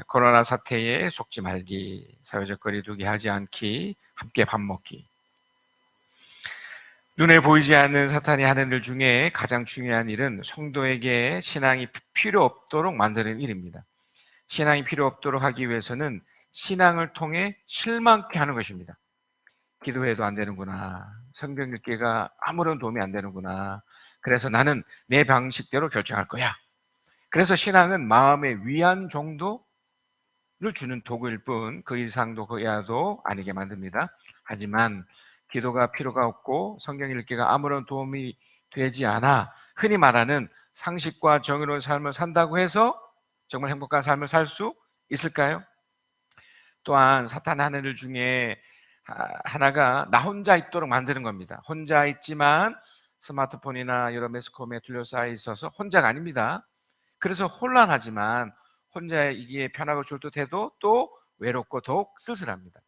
코로나 사태에 속지 말기, 사회적 거리 두기 하지 않기, 함께 밥 먹기. 눈에 보이지 않는 사탄이 하는 일 중에 가장 중요한 일은 성도에게 신앙이 필요 없도록 만드는 일입니다. 신앙이 필요 없도록 하기 위해서는 신앙을 통해 실망케 하는 것입니다. 기도해도 안 되는구나. 성경 읽기가 아무런 도움이 안 되는구나. 그래서 나는 내 방식대로 결정할 거야. 그래서 신앙은 마음의 위안 정도를 주는 도구일 뿐 그 이상도 그 이하도 아니게 만듭니다. 하지만 기도가 필요가 없고 성경 읽기가 아무런 도움이 되지 않아 흔히 말하는 상식과 정의로운 삶을 산다고 해서 정말 행복한 삶을 살 수 있을까요? 또한 사탄 하는 일 중에 하나가 나 혼자 있도록 만드는 겁니다. 혼자 있지만 스마트폰이나 여러 매스컴에 둘러싸여 있어서 혼자가 아닙니다. 그래서 혼란하지만 혼자이기에 편하고 좋듯해도 또 외롭고 더욱 쓸쓸합니다.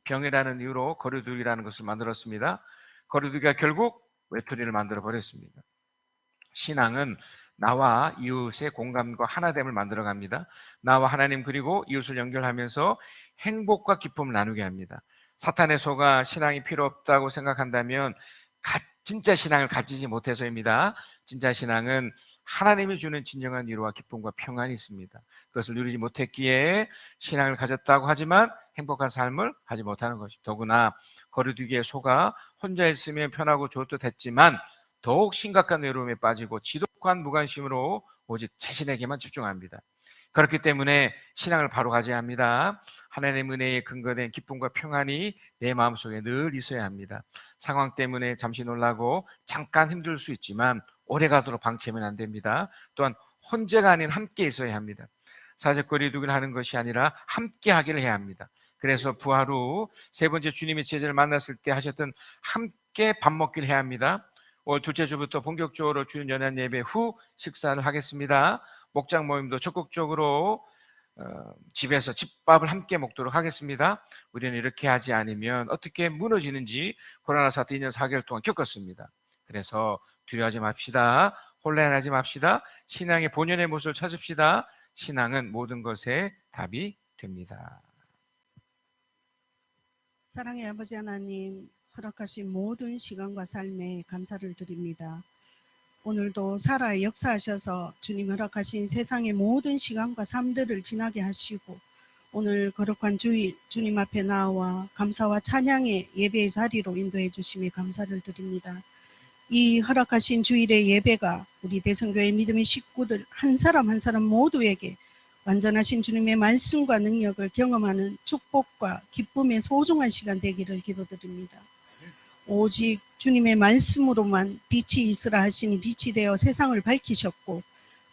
병이라는 이유로 거리두기라는 것을 만들었습니다. 거리두기가 결국 외톨이를 만들어 버렸습니다. 신앙은 나와 이웃의 공감과 하나됨을 만들어갑니다. 나와 하나님 그리고 이웃을 연결하면서 행복과 기쁨을 나누게 합니다. 사탄의 소가 신앙이 필요 없다고 생각한다면 진짜 신앙을 가지지 못해서입니다. 진짜 신앙은 하나님이 주는 진정한 위로와 기쁨과 평안이 있습니다. 그것을 누리지 못했기에 신앙을 가졌다고 하지만 행복한 삶을 하지 못하는 것입니다. 더구나 거리두기의 소가 혼자 있으면 편하고 좋듯했지만 더욱 심각한 외로움에 빠지고 지독한 무관심으로 오직 자신에게만 집중합니다. 그렇기 때문에 신앙을 바로 가져야 합니다. 하나님의 은혜에 근거된 기쁨과 평안이 내 마음속에 늘 있어야 합니다. 상황 때문에 잠시 놀라고 잠깐 힘들 수 있지만 오래가도록 방치하면 안 됩니다. 또한 혼자가 아닌 함께 있어야 합니다. 사적 거리두기를 하는 것이 아니라 함께 하기를 해야 합니다. 그래서 부활 후 세 번째 주님의 제자를 만났을 때 하셨던 함께 밥 먹기를 해야 합니다. 올 둘째 주부터 본격적으로 주일 연합 예배 후 식사를 하겠습니다. 목장 모임도 적극적으로 집에서 집밥을 함께 먹도록 하겠습니다. 우리는 이렇게 하지 않으면 어떻게 무너지는지 코로나 사태 2년 4개월 동안 겪었습니다. 그래서 두려워하지 맙시다. 혼란하지 맙시다. 신앙의 본연의 모습을 찾읍시다. 신앙은 모든 것에 답이 됩니다. 사랑의 아버지 하나님, 허락하신 모든 시간과 삶에 감사를 드립니다. 오늘도 살아 역사하셔서 주님 허락하신 세상의 모든 시간과 삶들을 지나게 하시고 오늘 거룩한 주일 주님 앞에 나와 감사와 찬양의 예배의 자리로 인도해 주심에 감사를 드립니다. 이 허락하신 주일의 예배가 우리 대성교회 믿음의 식구들 한 사람 한 사람 모두에게 완전하신 주님의 말씀과 능력을 경험하는 축복과 기쁨의 소중한 시간 되기를 기도드립니다. 오직 주님의 말씀으로만 빛이 있으라 하시니 빛이 되어 세상을 밝히셨고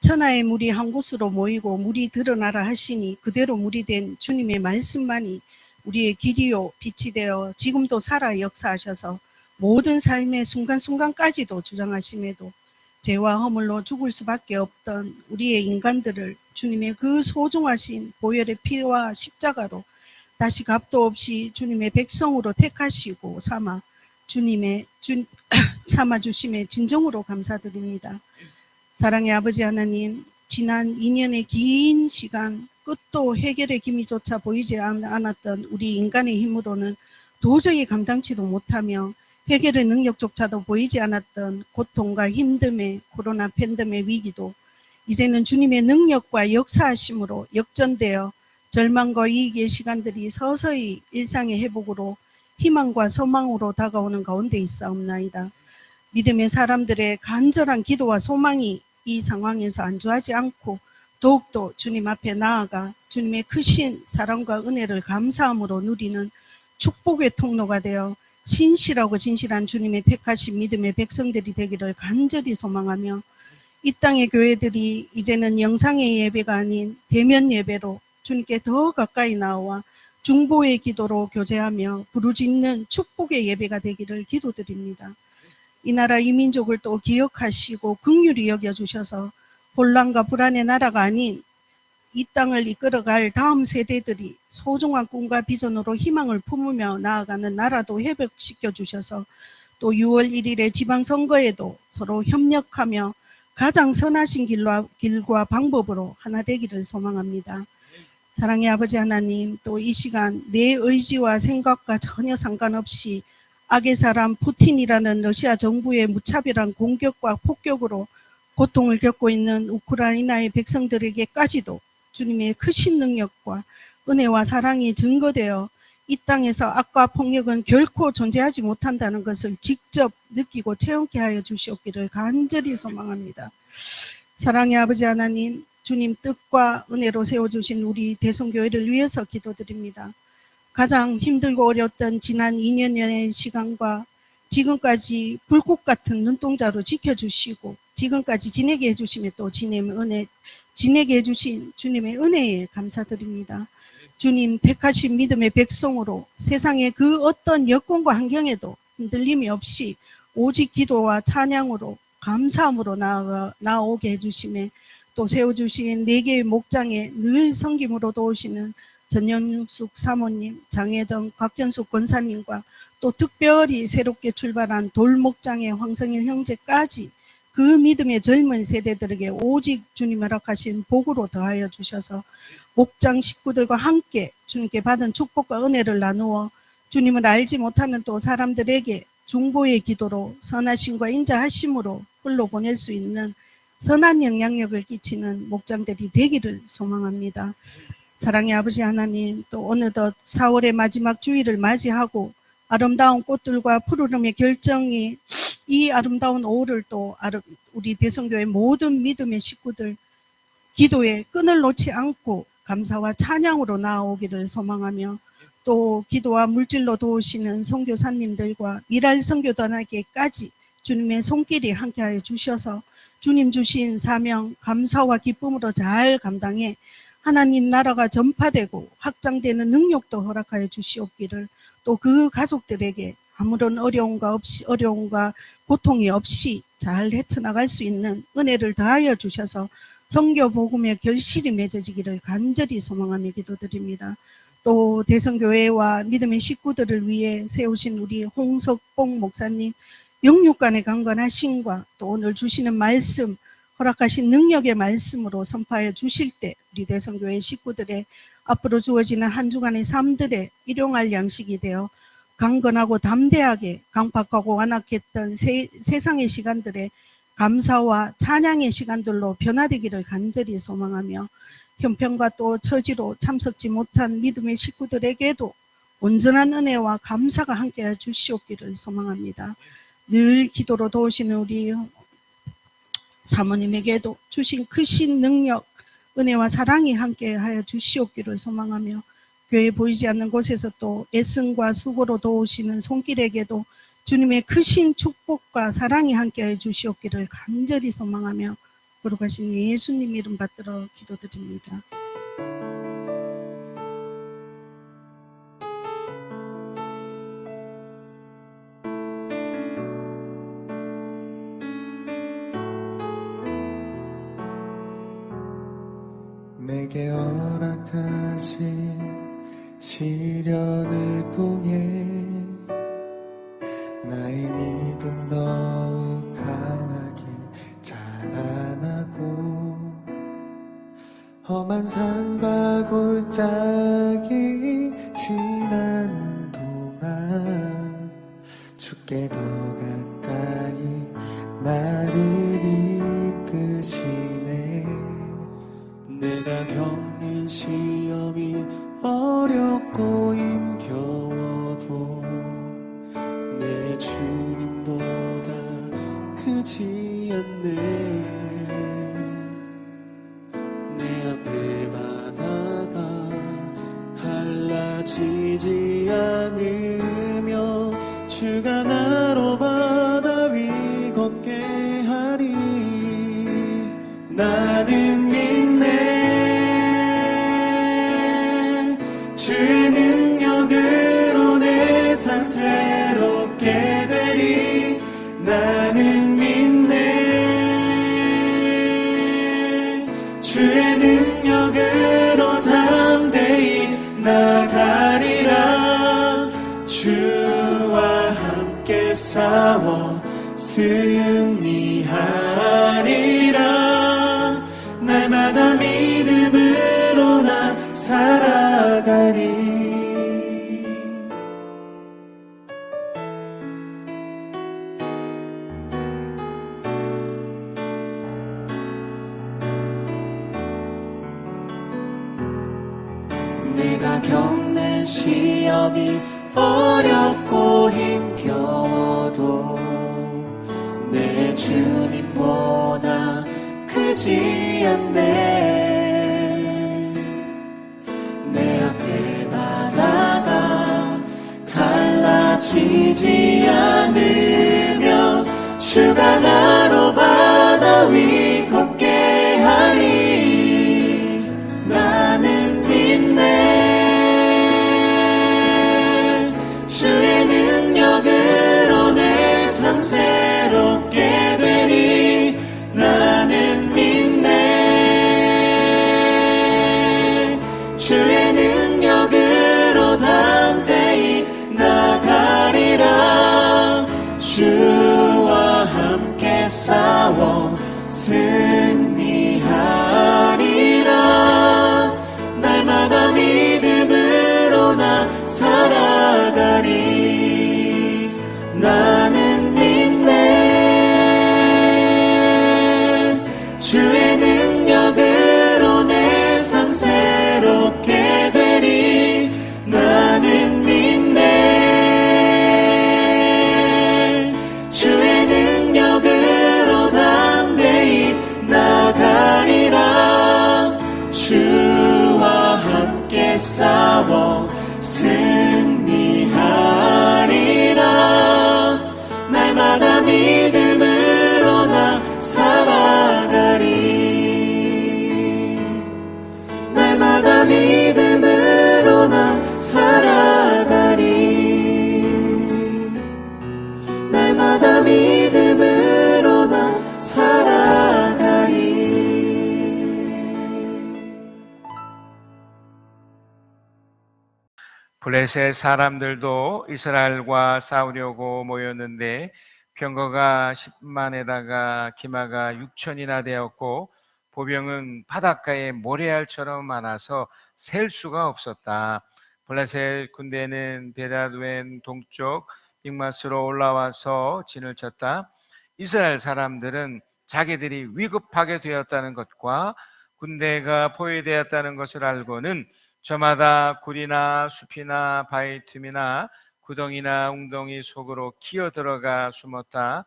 천하의 물이 한 곳으로 모이고 물이 드러나라 하시니 그대로 물이 된 주님의 말씀만이 우리의 길이요 빛이 되어 지금도 살아 역사하셔서 모든 삶의 순간순간까지도 주장하심에도 죄와 허물로 죽을 수밖에 없던 우리의 인간들을 주님의 그 소중하신 보혈의 피와 십자가로 다시 값도 없이 주님의 백성으로 택하시고 삼아주심에 진정으로 감사드립니다. 사랑의 아버지 하나님, 지난 2년의 긴 시간 끝도 해결의 기미조차 보이지 않았던 우리 인간의 힘으로는 도저히 감당치도 못하며 해결의 능력조차도 보이지 않았던 고통과 힘듦의 코로나 팬데믹 위기도 이제는 주님의 능력과 역사하심으로 역전되어 절망과 위기의 시간들이 서서히 일상의 회복으로 희망과 소망으로 다가오는 가운데 있사옵나이다. 믿음의 사람들의 간절한 기도와 소망이 이 상황에서 안주하지 않고 더욱더 주님 앞에 나아가 주님의 크신 사랑과 은혜를 감사함으로 누리는 축복의 통로가 되어 신실하고 진실한 주님의 택하신 믿음의 백성들이 되기를 간절히 소망하며 이 땅의 교회들이 이제는 영상의 예배가 아닌 대면 예배로 주님께 더 가까이 나와 중보의 기도로 교제하며 부르짖는 축복의 예배가 되기를 기도드립니다. 이 나라 이 민족을 또 기억하시고 긍휼히 여겨주셔서 혼란과 불안의 나라가 아닌 이 땅을 이끌어갈 다음 세대들이 소중한 꿈과 비전으로 희망을 품으며 나아가는 나라도 회복시켜 주셔서 또 6월 1일의 지방선거에도 서로 협력하며 가장 선하신 길과 방법으로 하나 되기를 소망합니다. 사랑의 아버지 하나님, 또 이 시간 내 의지와 생각과 전혀 상관없이 악의 사람 푸틴이라는 러시아 정부의 무차별한 공격과 폭격으로 고통을 겪고 있는 우크라이나의 백성들에게까지도 주님의 크신 능력과 은혜와 사랑이 증거되어 이 땅에서 악과 폭력은 결코 존재하지 못한다는 것을 직접 느끼고 체험케 하여 주시옵기를 간절히 소망합니다. 사랑의 아버지 하나님, 주님 뜻과 은혜로 세워주신 우리 대성교회를 위해서 기도드립니다. 가장 힘들고 어려웠던 지난 2년여의 시간과 지금까지 불꽃 같은 눈동자로 지켜주시고 지금까지 지내게 해주심에 또 지내게 해주신 주님의 은혜에 감사드립니다. 주님 택하신 믿음의 백성으로 세상의 그 어떤 여건과 환경에도 흔들림이 없이 오직 기도와 찬양으로 감사함으로 나아오게 해주심에 또 세워주신 4개의 목장에 늘 섬김으로 도우시는 전영숙 사모님, 장혜정, 곽현숙 권사님과 또 특별히 새롭게 출발한 돌목장의 황성일 형제까지 그 믿음의 젊은 세대들에게 오직 주님 허락하신 복으로 더하여 주셔서 목장 식구들과 함께 주님께 받은 축복과 은혜를 나누어 주님을 알지 못하는 또 사람들에게 중보의 기도로 선하심과 인자하심으로 흘러보낼 수 있는 선한 영향력을 끼치는 목장들이 되기를 소망합니다. 사랑의 아버지 하나님, 또 어느덧 4월의 마지막 주일을 맞이하고 아름다운 꽃들과 푸르름의 결정이 이 아름다운 5월을 또 우리 대성교회 모든 믿음의 식구들 기도에 끈을 놓지 않고 감사와 찬양으로 나아오기를 소망하며 또 기도와 물질로 도우시는 선교사님들과 미랄 선교단에게까지 주님의 손길이 함께하여 주셔서 주님 주신 사명 감사와 기쁨으로 잘 감당해 하나님 나라가 전파되고 확장되는 능력도 허락하여 주시옵기를 또 그 가족들에게 아무런 어려움과 고통이 없이 잘 헤쳐나갈 수 있는 은혜를 더하여 주셔서 선교 복음의 결실이 맺어지기를 간절히 소망하며 기도드립니다. 또 대성교회와 믿음의 식구들을 위해 세우신 우리 홍석봉 목사님 영육간의 강건하심과 또 오늘 주시는 말씀 허락하신 능력의 말씀으로 선포하여 주실 때 우리 대성교회 식구들의 앞으로 주어지는 한 주간의 삶들에 일용할 양식이 되어 강건하고 담대하게 강팍하고 완악했던 세상의 시간들에 감사와 찬양의 시간들로 변화되기를 간절히 소망하며 형편과 또 처지로 참석지 못한 믿음의 식구들에게도 온전한 은혜와 감사가 함께해 주시옵기를 소망합니다. 늘 기도로 도우시는 우리 사모님에게도 주신 크신 능력, 은혜와 사랑이 함께하여 주시옵기를 소망하며 교회 보이지 않는 곳에서 또 애씀과 수고로 도우시는 손길에게도 주님의 크신 축복과 사랑이 함께하여 주시옵기를 간절히 소망하며 거룩하신 예수님 이름 받들어 기도드립니다. 내게 허락하신 시련을 통해 나의 믿음 더욱 강하게 자라나고 험한 산과 골짜기 지나는 동안 주께 더 가까이 나를 이끄시네. 내가 겪는 시험이 어렵고 힘겨워도 내 주님보다 크지 않네. 내 앞에 바다가 갈라지지 않으며 주가 나로 바다 위 걷게 하리. 나는 믿네. 주의 능력으로 내 삶 새롭게 되리. 나는 믿네. 주의 능력으로 담대히 나가리라. 주와 함께 싸워 승리하리라. 날마다 믿음으로 나 살아가리. 내가 겪는 시험이 어렵고 힘겨워도 내 주님보다 크지 않네. 내 앞에 바다가 갈라지지 않으며 주가 나로 바다 위 걷게 하리. 나는 믿네. 주의 능력으로 내 삶 새롭게 되니. 나는 믿네. 주의 능력으로 담대히 나가리라. 주와 함께 싸워 승리하리라. 날마다 믿음으로 나 살아가리. 나는 믿네. 주의 능력으로 내 삶 새롭게 되리. 나는 믿네. 주의 능력으로 담대히 나가리라. 주와 함께 싸워 승리하리라. 날마다 믿음으로 나 살아가리. 날마다 믿음으로 나 살아가리. 날마다 믿음으로 나 살아가리. 블레셋 사람들도 이스라엘과 싸우려고 모였는데 병거가 10만에다가 기마가 6천이나 되었고 보병은 바닷가에 모래알처럼 많아서 셀 수가 없었다. 블레셋 군대는 베다두엔 동쪽 믹마스로 올라와서 진을 쳤다. 이스라엘 사람들은 자기들이 위급하게 되었다는 것과 군대가 포위되었다는 것을 알고는 저마다 굴이나 숲이나 바위 틈이나 구덩이나 웅덩이 속으로 기어 들어가 숨었다.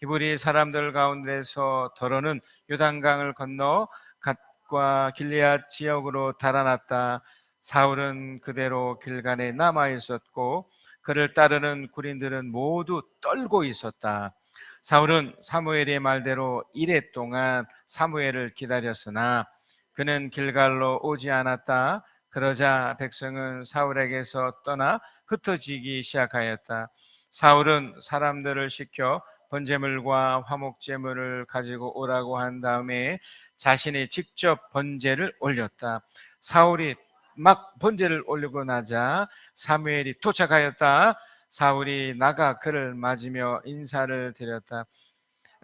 히브리 사람들 가운데서 더러는 요단강을 건너 갓과 길리앗 지역으로 달아났다. 사울은 그대로 길간에 남아 있었고 그를 따르는 군인들은 모두 떨고 있었다. 사울은 사무엘의 말대로 이레 동안 사무엘을 기다렸으나 그는 길갈로 오지 않았다. 그러자 백성은 사울에게서 떠나 흩어지기 시작하였다. 사울은 사람들을 시켜 번제물과 화목제물을 가지고 오라고 한 다음에 자신이 직접 번제를 올렸다. 사울이 막 번제를 올리고 나자 사무엘이 도착하였다. 사울이 나가 그를 맞으며 인사를 드렸다.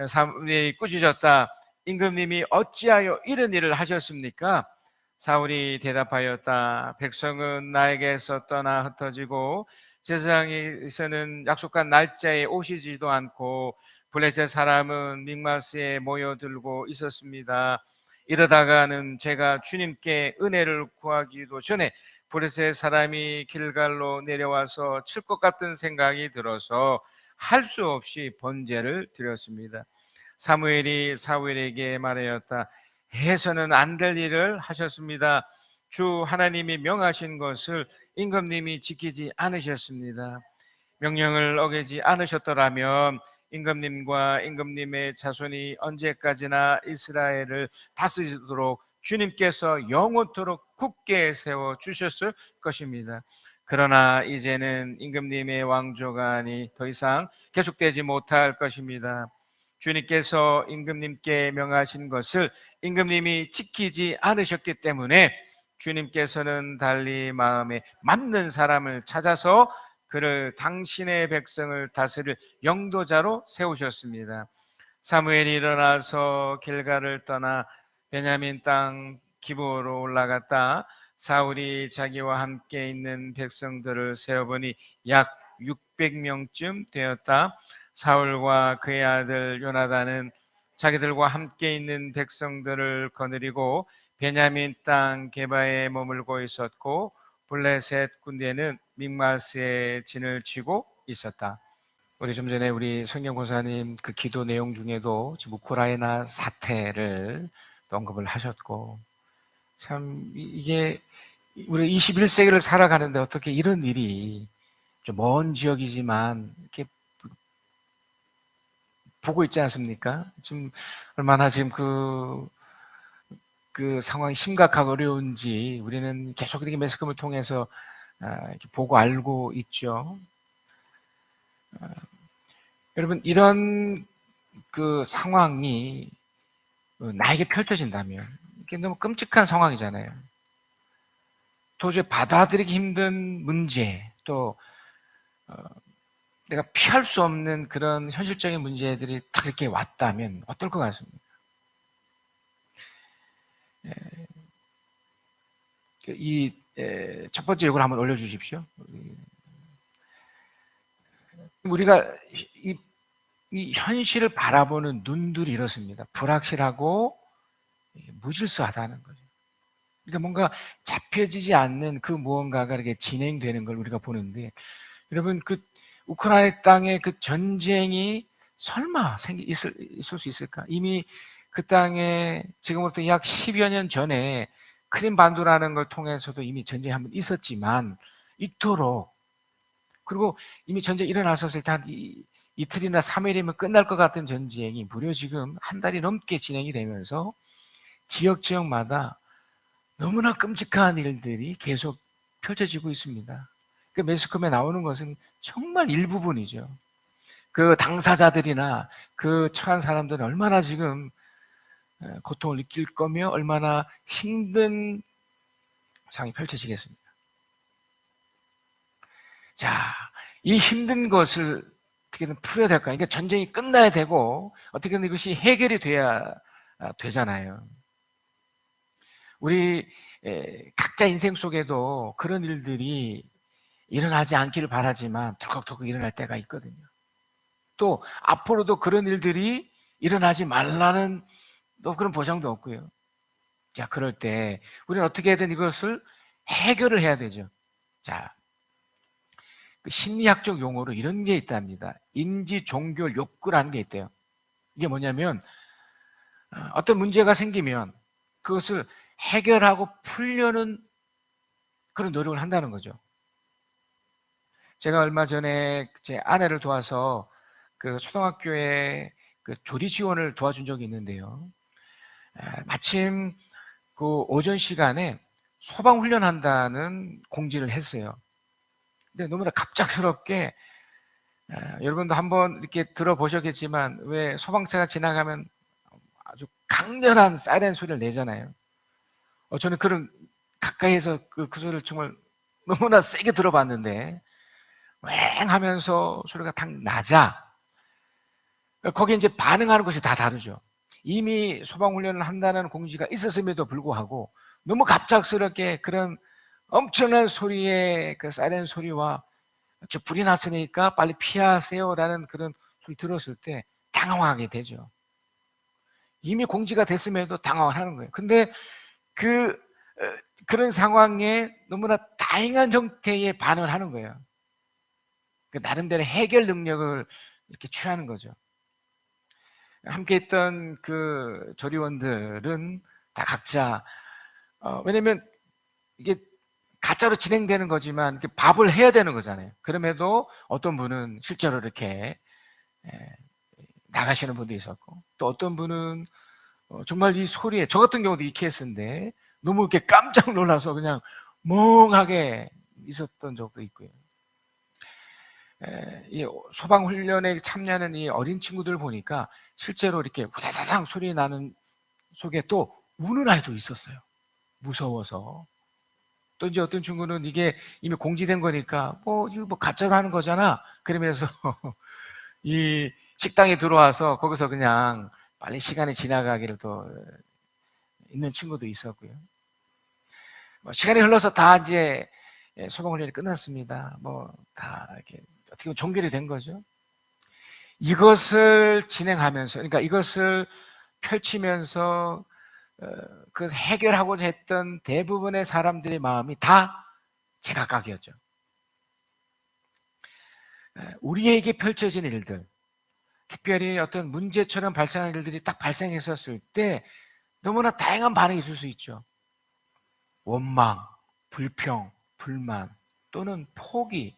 사울이 꾸짖었다. 임금님이 어찌하여 이런 일을 하셨습니까? 사울이 대답하였다. 백성은 나에게서 떠나 흩어지고 제사장에서는 약속한 날짜에 오시지도 않고 블레셋 사람은 믹마스에 모여들고 있었습니다. 이러다가는 제가 주님께 은혜를 구하기도 전에 블레셋 사람이 길갈로 내려와서 칠 것 같은 생각이 들어서 할 수 없이 번제를 드렸습니다. 사무엘이 사울에게 말하였다. 해서는 안 될 일을 하셨습니다. 주 하나님이 명하신 것을 임금님이 지키지 않으셨습니다. 명령을 어기지 않으셨더라면 임금님과 임금님의 자손이 언제까지나 이스라엘을 다스리도록 주님께서 영원토록 굳게 세워 주셨을 것입니다. 그러나 이제는 임금님의 왕조간이 더 이상 계속되지 못할 것입니다. 주님께서 임금님께 명하신 것을 임금님이 지키지 않으셨기 때문에 주님께서는 달리 마음에 맞는 사람을 찾아서 그를 당신의 백성을 다스릴 영도자로 세우셨습니다. 사무엘이 일어나서 길갈을 떠나 베냐민 땅 기브로 올라갔다. 사울이 자기와 함께 있는 백성들을 세어보니 약 600명쯤 되었다. 사울과 그의 아들 요나단은 자기들과 함께 있는 백성들을 거느리고 베냐민 땅 게바에 머물고 있었고, 블레셋 군대는 믹마스에 진을 치고 있었다. 우리 좀 전에 우리 성경 권사님 그 기도 내용 중에도 지금 우크라이나 사태를 또 언급을 하셨고, 참 이게 우리 21세기를 살아가는데 어떻게 이런 일이 좀 먼 지역이지만 이렇게 보고 있지 않습니까? 지금 얼마나 지금 그 상황이 심각하고 어려운지 우리는 계속 이렇게 매스컴을 통해서 이렇게 보고 알고 있죠. 여러분, 이런 그 상황이 나에게 펼쳐진다면 이게 너무 끔찍한 상황이잖아요. 도저히 받아들이기 힘든 문제, 또 내가 피할 수 없는 그런 현실적인 문제들이 다 이렇게 왔다면 어떨 것 같습니까? 이 첫 번째 요구를 한번 올려주십시오. 우리가 이 현실을 바라보는 눈들이 이렇습니다. 불확실하고 무질서하다는 거죠. 그러니까 뭔가 잡혀지지 않는 그 무언가가 이렇게 진행되는 걸 우리가 보는데, 여러분, 그 우크라이나 땅의 그 전쟁이 설마 있을 수 있을까? 이미 그 땅에 지금부터 약 10여 년 전에 크림 반도라는 걸 통해서도 이미 전쟁이 한번 있었지만, 이토록, 그리고 이미 전쟁이 일어났었을 때 한 이틀이나 3일이면 끝날 것 같은 전쟁이 무려 지금 한 달이 넘게 진행이 되면서 지역마다 너무나 끔찍한 일들이 계속 펼쳐지고 있습니다. 그 매스컴에 나오는 것은 정말 일부분이죠. 그 당사자들이나 그 처한 사람들은 얼마나 지금 고통을 느낄 거며 얼마나 힘든 상황이 펼쳐지겠습니까? 자, 이 힘든 것을 어떻게든 풀어야 될까? 그러니까 전쟁이 끝나야 되고 어떻게든 이것이 해결이 돼야 되잖아요. 우리 각자 인생 속에도 그런 일들이 일어나지 않기를 바라지만 덜컥덜컥 일어날 때가 있거든요. 또 앞으로도 그런 일들이 일어나지 말라는 또 그런 보장도 없고요. 자, 그럴 때 우리는 어떻게든 이것을 해결을 해야 되죠. 자, 그 심리학적 용어로 이런 게 있답니다. 인지 종교 욕구라는 게 있대요. 이게 뭐냐면 어떤 문제가 생기면 그것을 해결하고 풀려는 그런 노력을 한다는 거죠. 제가 얼마 전에 제 아내를 도와서 그 초등학교에 그 조리 지원을 도와준 적이 있는데요. 마침 그 오전 시간에 소방 훈련한다는 공지를 했어요. 근데 너무나 갑작스럽게 여러분도 한번 이렇게 들어보셨겠지만 왜 소방차가 지나가면 아주 강렬한 사이렌 소리를 내잖아요. 저는 그런 가까이에서 그 소리를 정말 너무나 세게 들어봤는데 왱 하면서 소리가 탁 나자 거기에 이제 반응하는 것이 다 다르죠. 이미 소방훈련을 한다는 공지가 있었음에도 불구하고 너무 갑작스럽게 그런 엄청난 소리의 그 사이렌 소리와 저 불이 났으니까 빨리 피하세요라는 그런 소리 들었을 때 당황하게 되죠. 이미 공지가 됐음에도 당황을 하는 거예요. 근데 그런 상황에 너무나 다양한 형태의 반응을 하는 거예요. 그 나름대로 해결 능력을 이렇게 취하는 거죠. 함께 했던 그 조리원들은 다 각자 왜냐면 이게 가짜로 진행되는 거지만 밥을 해야 되는 거잖아요. 그럼에도 어떤 분은 실제로 이렇게 나가시는 분도 있었고, 또 어떤 분은 정말 이 소리에, 저 같은 경우도 이 케이스인데 너무 이렇게 깜짝 놀라서 그냥 멍하게 있었던 적도 있고요. 이 소방훈련에 참여하는 이 어린 친구들 보니까 실제로 이렇게 후다다당 소리 나는 속에 또 우는 아이도 있었어요. 무서워서. 또 이제 어떤 친구는 이게 이미 공지된 거니까 이거 가짜로 하는 거잖아. 그러면서 이 식당에 들어와서 거기서 그냥 빨리 시간이 지나가기를 또 있는 친구도 있었고요. 시간이 흘러서 다 이제 소방 훈련이 끝났습니다. 다 이렇게 어떻게 보면 종결이 된 거죠. 이것을 진행하면서, 그러니까 이것을 펼치면서 그 해결하고자 했던 대부분의 사람들의 마음이 다 제각각이었죠. 우리에게 펼쳐진 일들, 특별히 어떤 문제처럼 발생한 일들이 딱 발생했었을 때 너무나 다양한 반응이 있을 수 있죠. 원망, 불평, 불만, 또는 포기,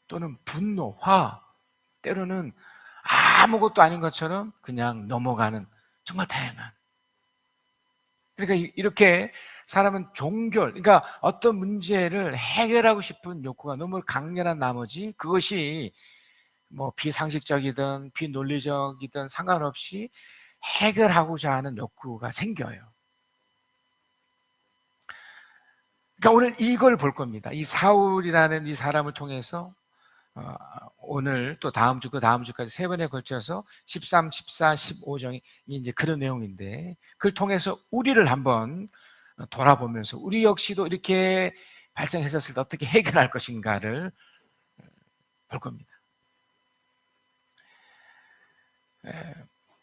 또는 분노, 화, 때로는 아무것도 아닌 것처럼 그냥 넘어가는 정말 다양한. 그러니까 이렇게 사람은 종결, 그러니까 어떤 문제를 해결하고 싶은 욕구가 너무 강렬한 나머지 그것이 비상식적이든 비논리적이든 상관없이 해결하고자 하는 욕구가 생겨요. 그러니까 오늘 이걸 볼 겁니다. 이 사울이라는 이 사람을 통해서 오늘 또 다음 주, 그 다음 주까지 세 번에 걸쳐서 13, 14, 15장이 이제 그런 내용인데, 그걸 통해서 우리를 한번 돌아보면서 우리 역시도 이렇게 발생했었을 때 어떻게 해결할 것인가를 볼 겁니다.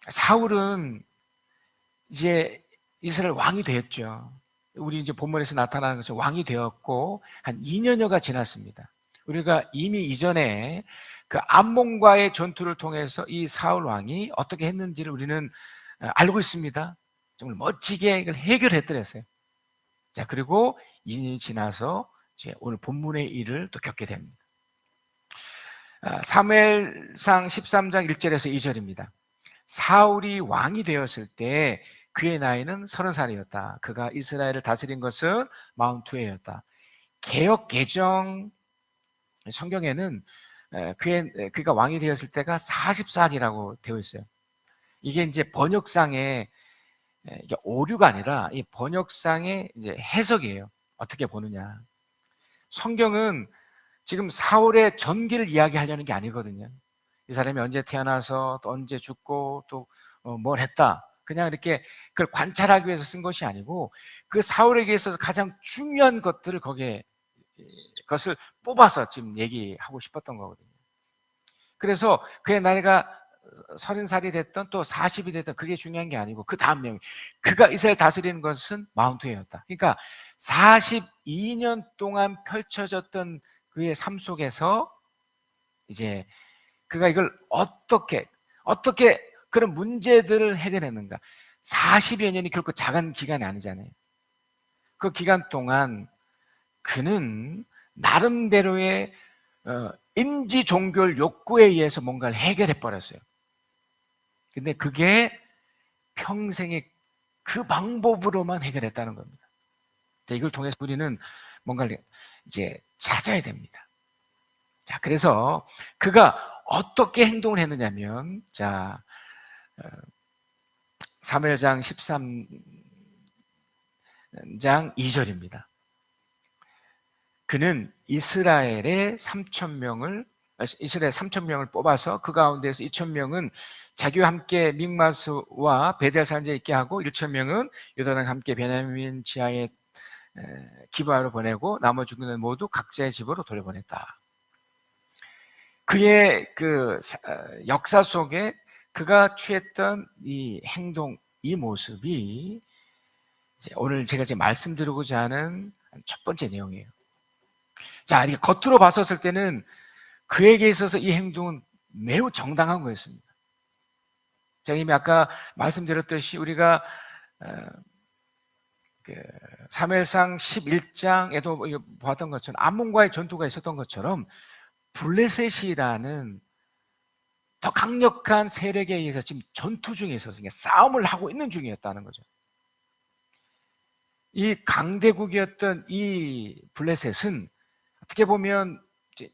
사울은 이제 이스라엘 왕이 되었죠. 우리 이제 본문에서 나타나는 것은 왕이 되었고 한 2년여가 지났습니다. 우리가 이미 이전에 그 암몬과의 전투를 통해서 이 사울 왕이 어떻게 했는지를 우리는 알고 있습니다. 정말 멋지게 이걸 해결했더랬어요. 자, 그리고 2년이 지나서 이제 오늘 본문의 일을 또 겪게 됩니다. 사무엘상 13장 1절에서 2절입니다. 사울이 왕이 되었을 때 그의 나이는 30살이었다. 그가 이스라엘을 다스린 것은 42해였다. 개역 개정 성경에는 그가 왕이 되었을 때가 40살이라고 되어 있어요. 이게 이제 번역상의 이게 오류가 아니라 이 번역상의 이제 해석이에요. 어떻게 보느냐. 성경은 지금 사울의 전기를 이야기하려는 게 아니거든요. 이 사람이 언제 태어나서 또 언제 죽고 또 뭘 했다. 그냥 이렇게 그걸 관찰하기 위해서 쓴 것이 아니고 그 사울에게 있어서 가장 중요한 것들을 거기에 그것을 뽑아서 지금 얘기하고 싶었던 거거든요. 그래서 그의 나이가 30살이 됐던 또 40이 됐던 그게 중요한 게 아니고 그 다음 내용, 그가 이스라엘 다스리는 것은 42해였다. 그러니까 42년 동안 펼쳐졌던 그의 삶 속에서 이제 그가 이걸 어떻게 그런 문제들을 해결했는가. 40여 년이 결코 작은 기간이 아니잖아요. 그 기간 동안 그는 나름대로의 인지 종교를 욕구에 의해서 뭔가를 해결해 버렸어요. 근데 그게 평생에 그 방법으로만 해결했다는 겁니다. 자, 이걸 통해서 우리는 뭔가를 이제 찾아야 됩니다. 자, 그래서 그가 어떻게 행동을 했느냐면, 자, 사무엘상 13장 2절입니다. 그는 이스라엘 3,000명을 뽑아서 그 가운데서 2,000명은 자기와 함께 믹마스와 베델 산지에 있게 하고 1,000명은 요단과 함께 베냐민 지하의 기브아로 보내고 나머지는 모두 각자의 집으로 돌려보냈다. 그의 그 역사 속에 그가 취했던 이 행동, 이 모습이 이제 오늘 제가 지금 말씀드리고자 하는 첫 번째 내용이에요. 자, 이게 겉으로 봤었을 때는 그에게 있어서 이 행동은 매우 정당한 거였습니다. 제가 이미 아까 말씀드렸듯이 우리가 사무엘상 11장에도 보았던 것처럼 암몬과의 전투가 있었던 것처럼 블레셋이라는 더 강력한 세력에 의해서 지금 전투 중에 있어서 싸움을 하고 있는 중이었다는 거죠. 이 강대국이었던 이 블레셋은 어떻게 보면 이제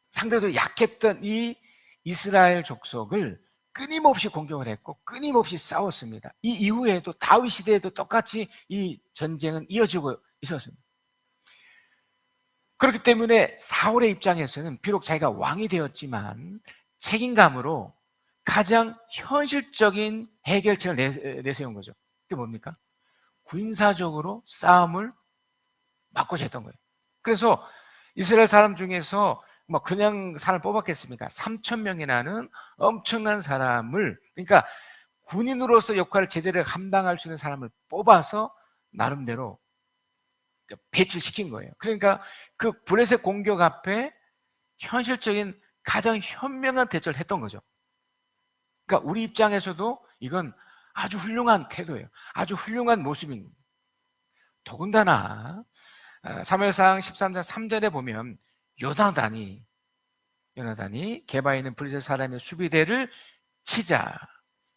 상대적으로 약했던 이 이스라엘 족속을 끊임없이 공격을 했고 끊임없이 싸웠습니다. 이 이후에도 다윗 시대에도 똑같이 이 전쟁은 이어지고 있었습니다. 그렇기 때문에 사울의 입장에서는 비록 자기가 왕이 되었지만 책임감으로 가장 현실적인 해결책을 내세운 거죠. 그게 뭡니까? 군사적으로 싸움을 막고자 했던 거예요. 그래서 이스라엘 사람 중에서 뭐 그냥 사람을 뽑았겠습니까? 3천 명이라는 엄청난 사람을, 그러니까 군인으로서 역할을 제대로 감당할 수 있는 사람을 뽑아서 나름대로 배치시킨 거예요. 그러니까 그 블레셋 공격 앞에 현실적인 가장 현명한 대처를 했던 거죠. 그러니까 우리 입장에서도 이건 아주 훌륭한 태도예요. 아주 훌륭한 모습입니다. 더군다나 사무엘상 13장 3절에 보면 요나단이 게바에 있는 블레셋 사람의 수비대를 치자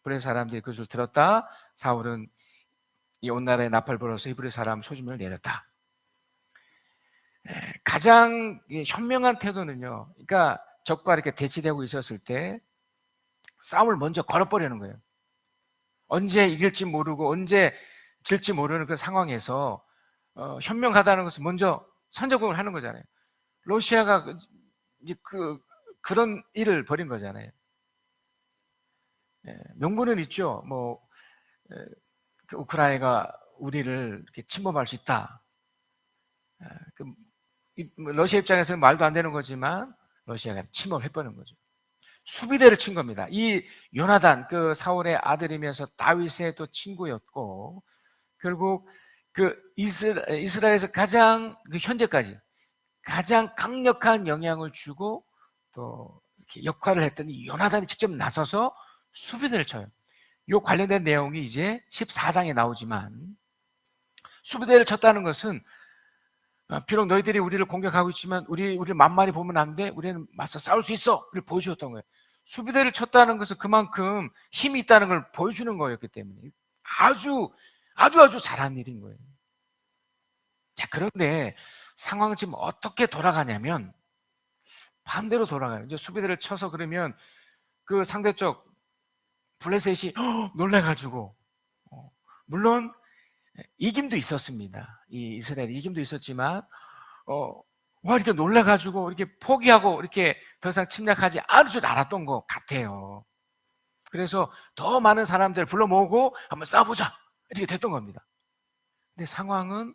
블레셋 사람들이 그것을 들었다. 사울은 이 온 나라에 나팔 불어서 히브리 사람 소집을 내렸다. 가장 현명한 태도는요, 그러니까 적과 이렇게 대치되고 있었을 때 싸움을 먼저 걸어버리는 거예요. 언제 이길지 모르고 언제 질지 모르는 그 상황에서 현명하다는 것은 먼저 선제공을 하는 거잖아요. 러시아가 이제 그런 일을 벌인 거잖아요. 명분은 있죠. 그 우크라이나가 우리를 이렇게 침범할 수 있다. 러시아 입장에서는 말도 안 되는 거지만 러시아가 침범해버린 거죠. 수비대를 친 겁니다. 이 요나단, 그 사울의 아들이면서 다윗의 또 친구였고, 결국 그 이스라엘에서 가장 현재까지 가장 강력한 영향을 주고 또 이렇게 역할을 했던 이 요나단이 직접 나서서 수비대를 쳐요. 이 관련된 내용이 이제 14장에 나오지만, 수비대를 쳤다는 것은 비록 너희들이 우리를 공격하고 있지만 우리를 만만히 보면 안 돼. 우리는 맞서 싸울 수 있어. 를 보여주었던 거예요. 수비대를 쳤다는 것은 그만큼 힘이 있다는 걸 보여주는 거였기 때문에 아주 잘한 일인 거예요. 자, 그런데 상황은 지금 어떻게 돌아가냐면 반대로 돌아가요. 이제 수비대를 쳐서 그러면 그 상대쪽 블레셋이 놀래가지고, 물론 이김도 있었습니다. 이 이스라엘이 이김도 있었지만 와, 이렇게 놀래가지고 이렇게 포기하고 이렇게 더 이상 침략하지 않을 줄 알았던 것 같아요. 그래서 더 많은 사람들을 불러 모으고 한번 싸워보자 이렇게 됐던 겁니다. 근데 상황은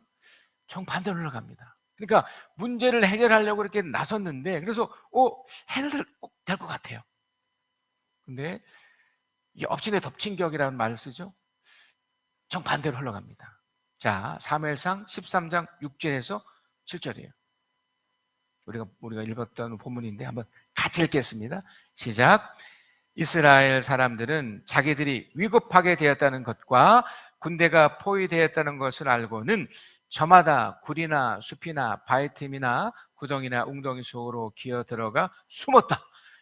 정반대로 흘러갑니다. 그러니까 문제를 해결하려고 이렇게 나섰는데, 그래서 해결될 것 같아요. 근데 이게 엎친 데 덮친 격이라는 말을 쓰죠. 정반대로 흘러갑니다. 자, 사무엘상 13장 6절에서 7절이에요. 우리가 읽었던 본문인데 한번 같이 읽겠습니다. 시작. 이스라엘 사람들은 자기들이 위급하게 되었다는 것과 군대가 포위되었다는 것을 알고는 저마다 굴이나 숲이나 바위 틈이나 구덩이나 웅덩이 속으로 기어 들어가 숨었다.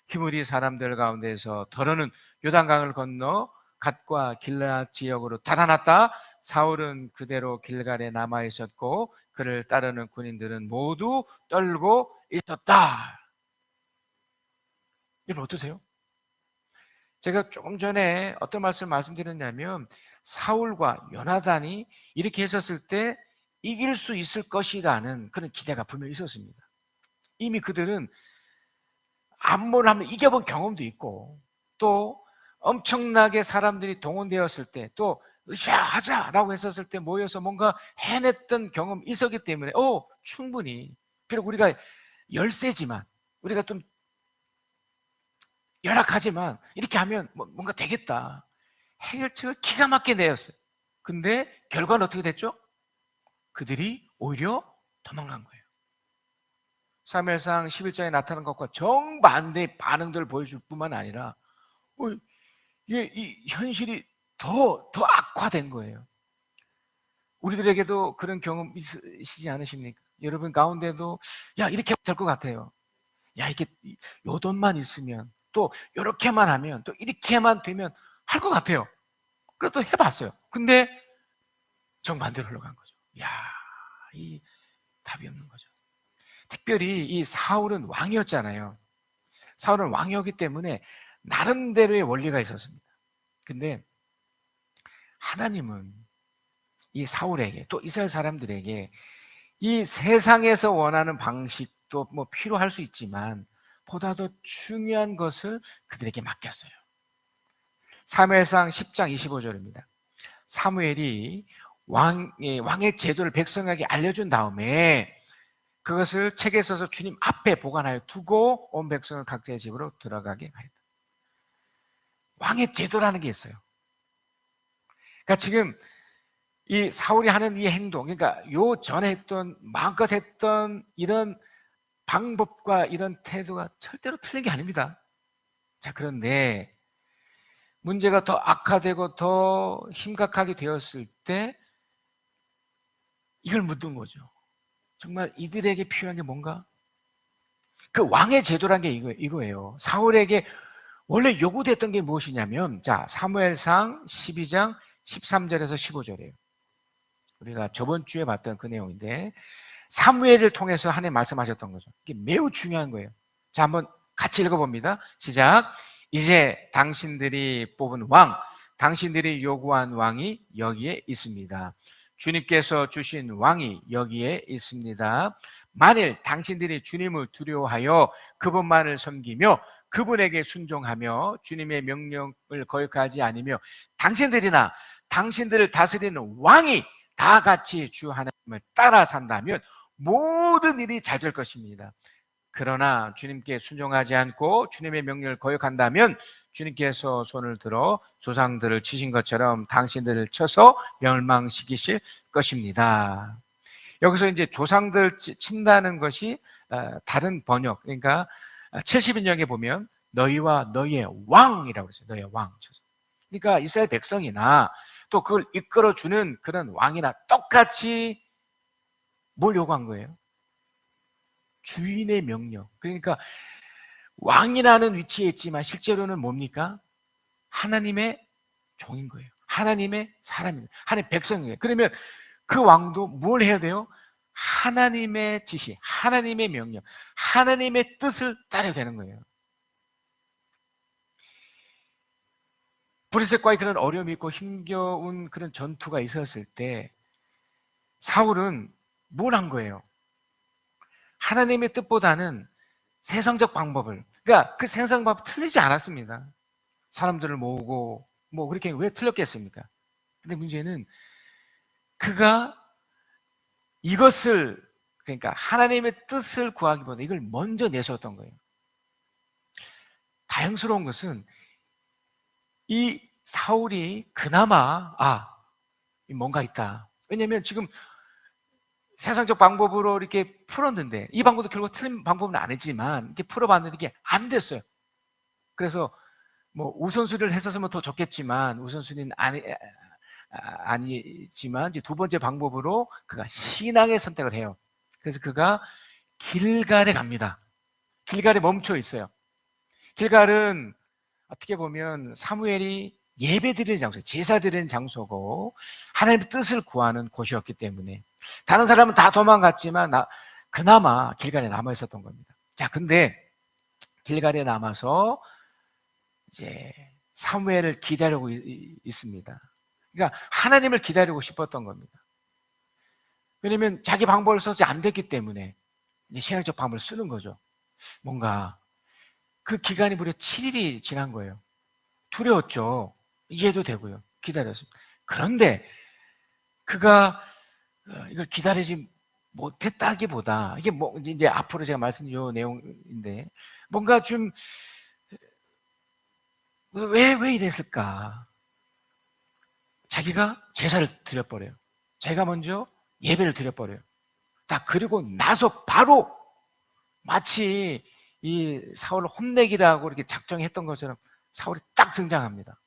히브리 사람들 가운데서 더러는 요단강을 건너 갓과 길앗 지역으로 달아났다. 사울은 그대로 길갈에 남아 있었고 그를 따르는 군인들은 모두 떨고 있었다. 여러분 어떠세요? 제가 조금 전에 어떤 말씀드렸냐면 사울과 요나단이 이렇게 했었을 때 이길 수 있을 것이라는 그런 기대가 분명히 있었습니다. 이미 그들은 암모를 한번 이겨본 경험도 있고, 또 엄청나게 사람들이 동원되었을 때, 또 으쌰하자라고 했었을 때 모여서 뭔가 해냈던 경험이 있었기 때문에 충분히, 비록 우리가 열세지만, 우리가 좀 열악하지만 이렇게 하면 뭔가 되겠다, 해결책을 기가 막히게 내었어요. 근데 결과는 어떻게 됐죠? 그들이 오히려 도망간 거예요. 사무엘상 11장에 나타난 것과 정반대의 반응들을 보여줄 뿐만 아니라 이 현실이 더 악화된 거예요. 우리들에게도 그런 경험 있으시지 않으십니까? 여러분 가운데도 이렇게 될 것 같아요. 이게 요 돈만 있으면, 또 이렇게만 하면, 또 이렇게만 되면 할 것 같아요. 그래서 또 해봤어요. 근데 정반대로 흘러간 거죠. 이 답이 없는 거죠. 특별히 이 사울은 왕이었잖아요. 사울은 왕이었기 때문에 나름대로의 원리가 있었습니다. 근데 하나님은 이 사울에게, 또 이스라엘 사람들에게 이 세상에서 원하는 방식도 뭐 필요할 수 있지만 보다 더 중요한 것을 그들에게 맡겼어요. 사무엘상 10장 25절입니다. 사무엘이 왕의 제도를 백성에게 알려준 다음에 그것을 책에 써서 주님 앞에 보관하여 두고 온 백성을 각자의 집으로 들어가게 하였다. 왕의 제도라는 게 있어요. 그러니까 지금 이 사울이 하는 이 행동, 그러니까 요 전에 했던 마음껏 했던 이런 방법과 이런 태도가 절대로 틀린 게 아닙니다. 자, 그런데 문제가 더 악화되고 더 심각하게 되었을 때 이걸 묻는 거죠. 정말 이들에게 필요한 게 뭔가? 그 왕의 제도란 게 이거예요. 사울에게 원래 요구됐던 게 무엇이냐면, 자, 사무엘상 12장 13절에서 15절이에요. 우리가 저번 주에 봤던 그 내용인데, 사무엘을 통해서 하나님 말씀하셨던 거죠. 이게 매우 중요한 거예요. 자, 한번 같이 읽어봅니다. 시작. 이제 당신들이 뽑은 왕, 당신들이 요구한 왕이 여기에 있습니다. 주님께서 주신 왕이 여기에 있습니다. 만일 당신들이 주님을 두려워하여 그분만을 섬기며 그분에게 순종하며 주님의 명령을 거역하지 않으며 당신들이나 당신들을 다스리는 왕이 다 같이 주 하나님을 따라 산다면 모든 일이 잘 될 것입니다. 그러나 주님께 순종하지 않고 주님의 명령을 거역한다면 주님께서 손을 들어 조상들을 치신 것처럼 당신들을 쳐서 멸망시키실 것입니다. 여기서 이제 조상들 친다는 것이 다른 번역, 그러니까 70인역에 보면 너희와 너희의 왕이라고 했어요. 너희의 왕. 그러니까 이스라엘 백성이나 또 그걸 이끌어주는 그런 왕이나 똑같이 뭘 요구한 거예요? 주인의 명령. 그러니까 왕이라는 위치에 있지만 실제로는 뭡니까? 하나님의 종인 거예요. 하나님의 사람이에요. 하나님의 백성이에요. 그러면 그 왕도 뭘 해야 돼요? 하나님의 지시, 하나님의 명령, 하나님의 뜻을 따라야 되는 거예요. 브레셋과의 그런 어려움이 있고 힘겨운 그런 전투가 있었을 때 사울은 뭘 한 거예요? 하나님의 뜻보다는 세상적 방법을, 그러니까 그 세상 방법 틀리지 않았습니다. 사람들을 모으고 뭐 그렇게 왜 틀렸겠습니까? 근데 문제는 그가 이것을, 그러니까 하나님의 뜻을 구하기보다 이걸 먼저 내세웠던 거예요. 다행스러운 것은 이 사울이 그나마 뭔가 있다. 왜냐하면 지금 세상적 방법으로 이렇게 풀었는데 이 방법도 결국 틀린 방법은 아니지만 이렇게 풀어봤는데 이게 안 됐어요. 그래서 뭐 우선순위를 했었으면 더 좋겠지만 우선순위는 아니지만 이제 두 번째 방법으로 그가 신앙의 선택을 해요. 그래서 그가 길갈에 갑니다. 길갈에 멈춰 있어요. 길갈은 어떻게 보면 사무엘이 예배 드리는 장소, 제사 드리는 장소고 하나님의 뜻을 구하는 곳이었기 때문에 다른 사람은 다 도망갔지만 그나마 길갈에 남아 있었던 겁니다. 자, 근데 길갈에 남아서 이제 사무엘을 기다리고 있습니다. 그러니까 하나님을 기다리고 싶었던 겁니다. 왜냐하면 자기 방법을 써서 안 됐기 때문에 이제 신앙적 방법을 쓰는 거죠. 뭔가 그 기간이 무려 7일이 지난 거예요. 두려웠죠. 이해도 되고요. 기다렸습니다. 그런데 그가 이걸 기다리지 못했다기보다 이게 뭐 이제 앞으로 제가 말씀드릴 내용인데 뭔가 좀 왜 이랬을까? 자기가 제사를 드려버려요. 자기가 먼저 예배를 드려버려요. 그리고 나서 바로 마치 이 사울을 혼내기라고 이렇게 작정했던 것처럼 사울이 딱 등장합니다.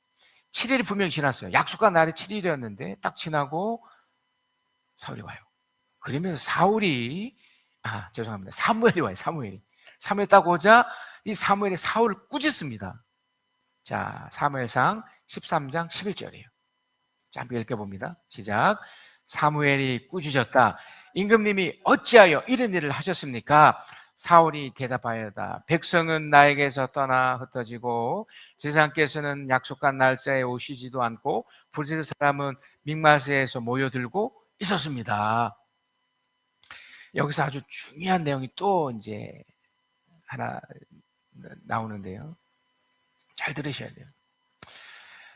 7일이 분명히 지났어요. 약속한 날이 7일이었는데 딱 지나고 사울이 와요. 그러면서 사무엘이 와요. 사무엘이 딱 오자 이 사무엘이 사울을 꾸짖습니다. 자, 사무엘상 13장 11절이에요. 자, 한번 읽어봅니다. 시작. 사무엘이 꾸짖었다. 임금님이 어찌하여 이런 일을 하셨습니까? 사울이 대답하였다. 백성은 나에게서 떠나 흩어지고 제사장께서는 약속한 날짜에 오시지도 않고 블레셋 사람은 mik마스에서 모여들고 있었습니다. 여기서 아주 중요한 내용이 또 이제 하나 나오는데요. 잘 들으셔야 돼요.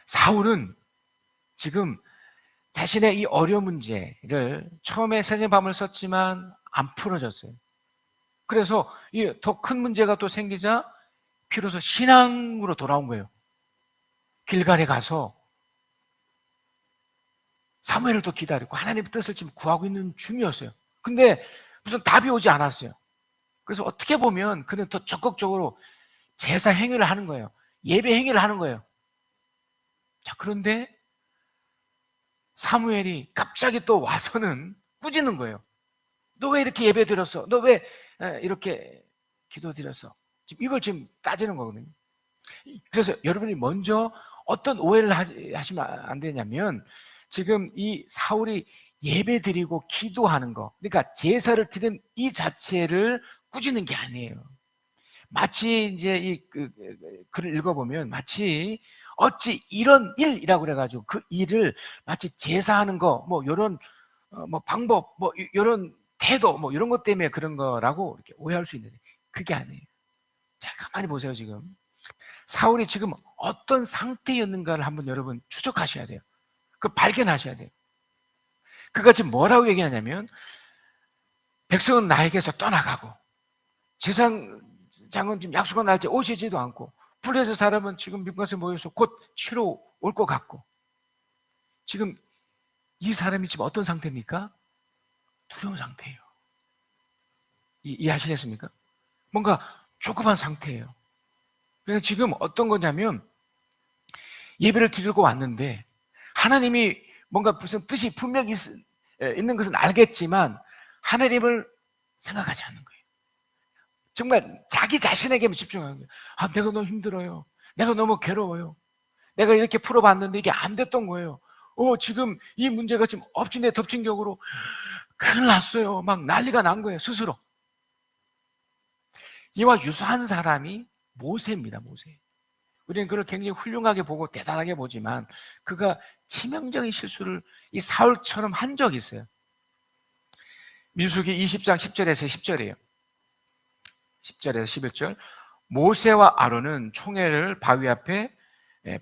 사울은 지금 자신의 이 어려운 문제를 처음에 세세 밤을 썼지만 안 풀어졌어요. 그래서 이 더 큰 문제가 또 생기자 비로소 신앙으로 돌아온 거예요. 길갈에 가서 사무엘을 또 기다리고 하나님의 뜻을 지금 구하고 있는 중이었어요. 근데 무슨 답이 오지 않았어요. 그래서 어떻게 보면 그는 더 적극적으로 제사 행위를 하는 거예요. 예배 행위를 하는 거예요. 자, 그런데 사무엘이 갑자기 또 와서는 꾸짖는 거예요. 너 왜 이렇게 예배 드렸어? 너 왜 이렇게 기도 드렸어? 지금 이걸 지금 따지는 거거든요. 그래서 여러분이 먼저 어떤 오해를 하시면 안 되냐면, 지금 이 사울이 예배 드리고 기도하는 거, 그러니까 제사를 드린 이 자체를 꾸짖는 게 아니에요. 마치 이제 이 글을 읽어보면 마치 어찌 이런 일이라고 그래가지고 그 일을 마치 제사하는 거, 뭐 이런 뭐 방법, 뭐 이런 태도, 뭐 이런 것 때문에 그런 거라고 이렇게 오해할 수 있는데 그게 아니에요. 자, 가만히 보세요. 지금 사울이 지금 어떤 상태였는가를 한번 여러분 추적하셔야 돼요. 그 발견하셔야 돼요. 그가 지금 뭐라고 얘기하냐면, 백성은 나에게서 떠나가고 제사장은 지금 약속한 날짜에 오시지도 않고 블레셋 사람은 지금 밀가에 모여서 곧 치러 올 것 같고, 지금 이 사람이 지금 어떤 상태입니까? 두려운 상태예요. 이해하시겠습니까? 뭔가 조급한 상태예요. 그래서 지금 어떤 거냐면, 예배를 드리고 왔는데 하나님이 뭔가 무슨 뜻이 분명히 있는 것은 알겠지만 하나님을 생각하지 않는 거예요. 정말 자기 자신에게만 집중하는 거예요. 아, 내가 너무 힘들어요. 내가 너무 괴로워요. 내가 이렇게 풀어봤는데 이게 안 됐던 거예요. 지금 이 문제가 지금 엎친 데 덮친 격으로 큰일 났어요. 막 난리가 난 거예요, 스스로. 이와 유사한 사람이 모세입니다, 모세. 우리는 그를 굉장히 훌륭하게 보고 대단하게 보지만 그가 치명적인 실수를 이 사울처럼 한 적이 있어요. 민수기 20장 10절에서 10절이에요. 10절에서 11절. 모세와 아론은 총회를 바위 앞에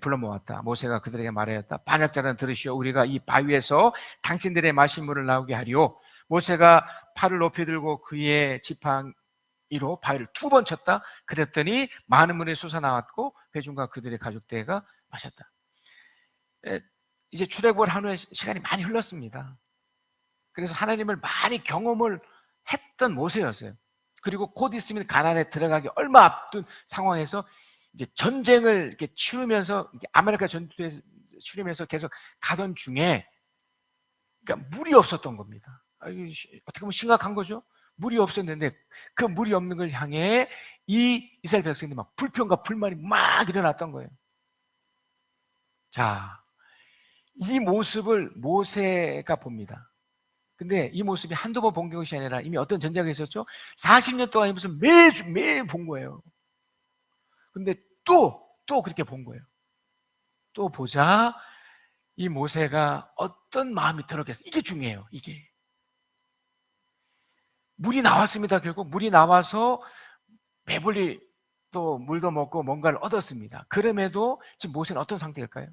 불러 모았다. 모세가 그들에게 말하였다. 반역자는 들으시오. 우리가 이 바위에서 당신들의 마실 물을 나오게 하리오. 모세가 팔을 높이 들고 그의 지팡이로 바위를 2번 쳤다. 그랬더니 많은 물이 솟아나왔고 회중과 그들의 가족대가 마셨다. 이제 출애굽을 한 후에 시간이 많이 흘렀습니다. 그래서 하나님을 많이 경험을 했던 모세였어요. 그리고 곧 있으면 가나안에 들어가기 얼마 앞둔 상황에서 이제 전쟁을 이렇게 치르면서 아말렉과 전투에 치르면서 계속 가던 중에, 그러니까 물이 없었던 겁니다. 어떻게 보면 심각한 거죠. 물이 없었는데 그 물이 없는 걸 향해 이 이스라엘 백성들이 막 불평과 불만이 막 일어났던 거예요. 자, 이 모습을 모세가 봅니다. 근데 이 모습이 한두 번 본 것이 아니라 이미 어떤 전쟁이 있었죠? 40년 동안 무슨 매일 본 거예요. 근데 또 그렇게 본 거예요. 또 보자 이 모세가 어떤 마음이 들었겠어요. 이게 중요해요. 이게 물이 나왔습니다. 결국 물이 나와서 배불리 또 물도 먹고 뭔가를 얻었습니다. 그럼에도 지금 모세는 어떤 상태일까요?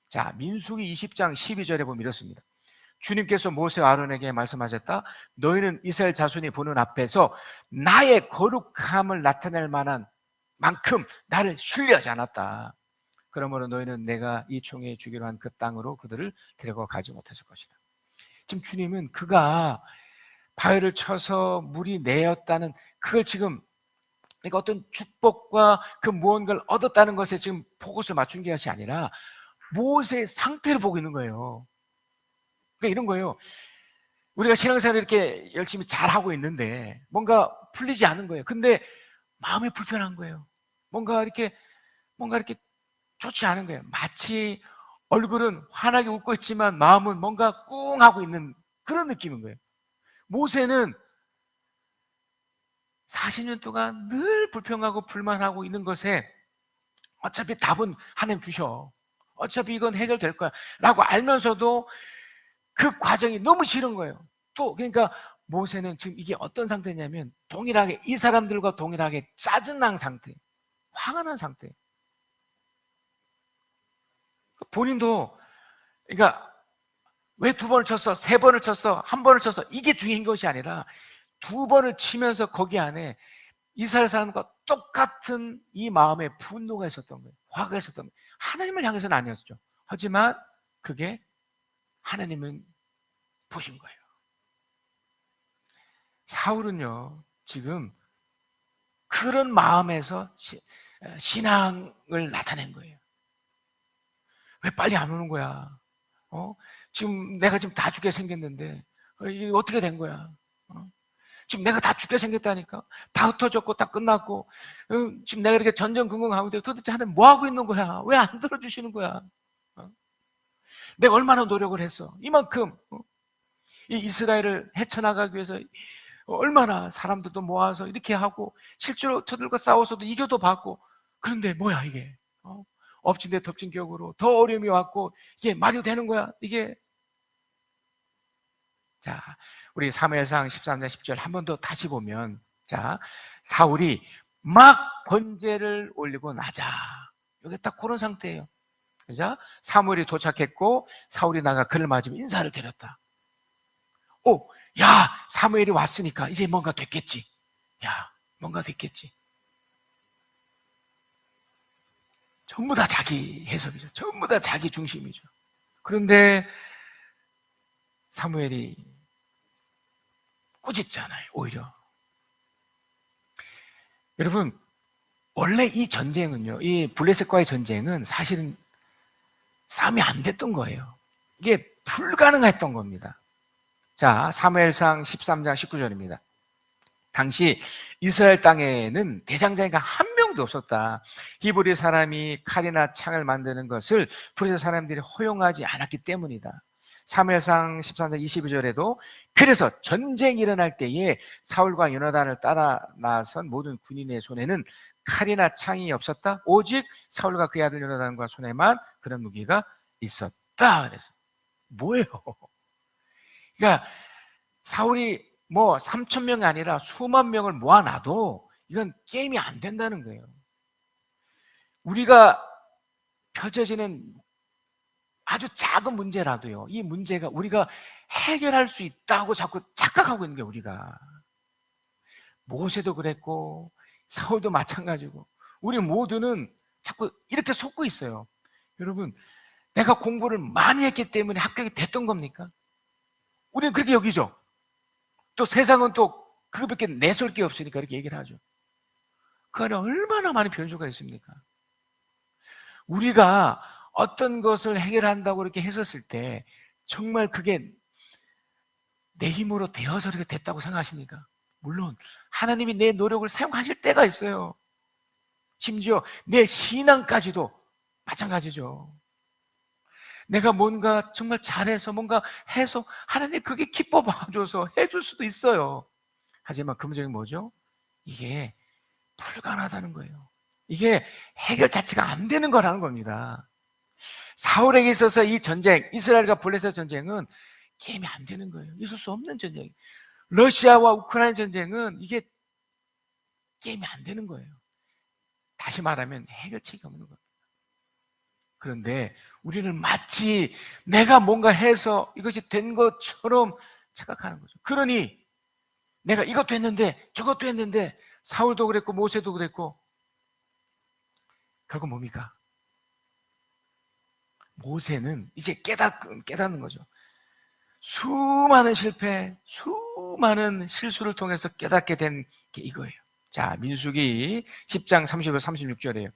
자, 민수기 20장 12절에 보면 이렇습니다. 주님께서 모세와 아론에게 말씀하셨다. 너희는 이스라엘 자손이 보는 앞에서 나의 거룩함을 나타낼 만한 만큼 나를 신뢰하지 않았다. 그러므로 너희는 내가 이 총회에 주기로 한 그 땅으로 그들을 데리고 가지 못했을 것이다. 지금 주님은 그가 바위를 쳐서 물이 내었다는 그걸 지금, 그러니까 어떤 축복과 그 무언가를 얻었다는 것에 지금 포커스를 맞춘 것이 아니라 모세의 상태를 보고 있는 거예요. 그러니까 이런 거예요. 우리가 신앙생활을 이렇게 열심히 잘하고 있는데 뭔가 풀리지 않은 거예요. 근데 마음이 불편한 거예요. 뭔가 이렇게 좋지 않은 거예요. 마치 얼굴은 환하게 웃고 있지만 마음은 뭔가 꿍 하고 있는 그런 느낌인 거예요. 모세는 40년 동안 늘 불평하고 불만하고 있는 것에 어차피 답은 하나님 주셔. 어차피 이건 해결될 거야 라고 알면서도 그 과정이 너무 싫은 거예요. 또 그러니까 모세는 지금 이게 어떤 상태냐면 동일하게 이 사람들과 동일하게 짜증난 상태, 화가 난 상태. 본인도 그러니까 왜 2번을 쳤어? 3번을 쳤어? 1번을 쳤어? 이게 중요한 것이 아니라 2번을 치면서 거기 안에 이스라엘 사람과 똑같은 이 마음에 분노가 있었던 거예요. 화가 있었던 거예요. 하나님을 향해서는 아니었죠. 하지만 그게 하나님은 보신 거예요. 사울은요, 지금 그런 마음에서 신앙을 나타낸 거예요. 왜 빨리 안 오는 거야? 지금 내가 지금 다 죽게 생겼는데 이게 어떻게 된 거야? 지금 내가 다 죽게 생겼다니까. 다 흩어졌고 다 끝났고 지금 내가 이렇게 전전긍긍하고 있는데 도대체 하나님 뭐 하고 있는 거야? 왜 안 들어주시는 거야? 내가 얼마나 노력을 했어? 이만큼 이 이스라엘을 헤쳐나가기 위해서 얼마나 사람들도 모아서 이렇게 하고 실제로 저들과 싸워서도 이겨도 받고, 그런데 뭐야 이게? 엎친 데 덮친 격으로 더 어려움이 왔고 이게 말이 되는 거야 이게? 자, 우리 사무엘상 13장 10절 한 번 더 다시 보면, 자, 사울이 막 번제를 올리고 나자, 여기 딱 그런 상태예요. 그죠? 사무엘이 도착했고 사울이 나가 그를 맞으며 인사를 드렸다. 야, 사무엘이 왔으니까 이제 뭔가 됐겠지. 야, 뭔가 됐겠지. 전부 다 자기 해석이죠. 전부 다 자기 중심이죠. 그런데 사무엘이 꾸짖잖아요, 오히려. 여러분, 원래 이 전쟁은요, 이 블레셋과의 전쟁은 사실은 싸움이 안 됐던 거예요. 이게 불가능했던 겁니다. 자, 사무엘상 13장 19절입니다. 당시 이스라엘 땅에는 대장장이가 한 명도 없었다. 히브리 사람이 칼이나 창을 만드는 것을 블레셋 사람들이 허용하지 않았기 때문이다. 사무엘상 13장 22절에도 그래서 전쟁이 일어날 때에 사울과 요나단을 따라 나선 모든 군인의 손에는 칼이나 창이 없었다. 오직 사울과 그의 아들 요나단과 손에만 그런 무기가 있었다. 그래서 뭐예요? 그러니까 사울이 뭐 3,000명이 아니라 수만 명을 모아놔도 이건 게임이 안 된다는 거예요. 우리가 펼쳐지는 아주 작은 문제라도요, 이 문제가 우리가 해결할 수 있다고 자꾸 착각하고 있는 게 우리가. 모세도 그랬고 사울도 마찬가지고 우리 모두는 자꾸 이렇게 속고 있어요. 여러분, 내가 공부를 많이 했기 때문에 합격이 됐던 겁니까? 우리는 그렇게 여기죠. 또 세상은 또 그거밖에 내설 게 없으니까 이렇게 얘기를 하죠. 그 안에 얼마나 많은 변수가 있습니까? 우리가 어떤 것을 해결한다고 이렇게 했었을 때 정말 그게 내 힘으로 되어서 이렇게 됐다고 생각하십니까? 물론 하나님이 내 노력을 사용하실 때가 있어요. 심지어 내 신앙까지도 마찬가지죠. 내가 뭔가 정말 잘해서 뭔가 해서 하나님 그게 기뻐 봐줘서 해줄 수도 있어요. 하지만 그 문제는 뭐죠? 이게 불가능하다는 거예요. 이게 해결 자체가 안 되는 거라는 겁니다. 사울에게 있어서 이 전쟁, 이스라엘과 블레셋 전쟁은 게임이 안 되는 거예요. 있을 수 없는 전쟁. 러시아와 우크라이나 전쟁은 이게 게임이 안 되는 거예요. 다시 말하면 해결책이 없는 겁니다. 그런데 우리는 마치 내가 뭔가 해서 이것이 된 것처럼 착각하는 거죠. 그러니 내가 이것도 했는데 저것도 했는데 사울도 그랬고 모세도 그랬고 결국 뭡니까? 모세는 이제 깨닫는 거죠. 수많은 실패, 수많은 실수를 통해서 깨닫게 된 게 이거예요. 자, 민수기 10장 30절 36절이에요.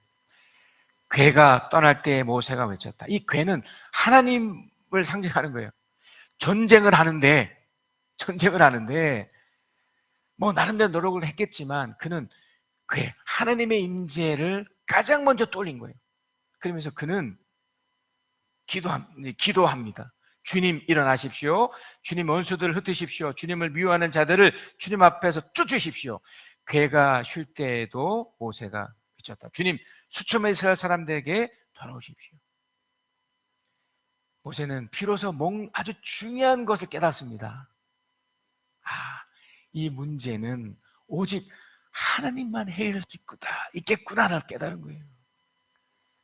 괴가 떠날 때 모세가 외쳤다. 이 괴는 하나님을 상징하는 거예요. 전쟁을 하는데 뭐 나름대로 노력을 했겠지만 그는 괴, 하나님의 임재를 가장 먼저 떠올린 거예요. 그러면서 그는 기도합니다. 주님 일어나십시오. 주님 원수들을 흩으십시오. 주님을 미워하는 자들을 주님 앞에서 쫓으십시오. 괴가 쉴 때에도 모세가 외쳤다. 주님 수천만 이스라엘 사람들에게 돌아오십시오. 모세는 비로소 아주 중요한 것을 깨닫습니다. 이 문제는 오직 하나님만 해결할 수 있겠구나를 깨달은 거예요.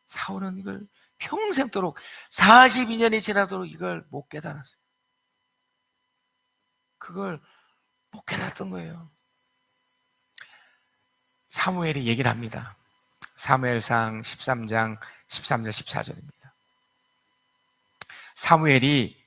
사울은 이걸 평생도록 42년이 지나도록 이걸 못 깨달았어요. 그걸 못 깨달았던 거예요. 사무엘이 얘기를 합니다. 사무엘상 13장 13절 14절입니다. 사무엘이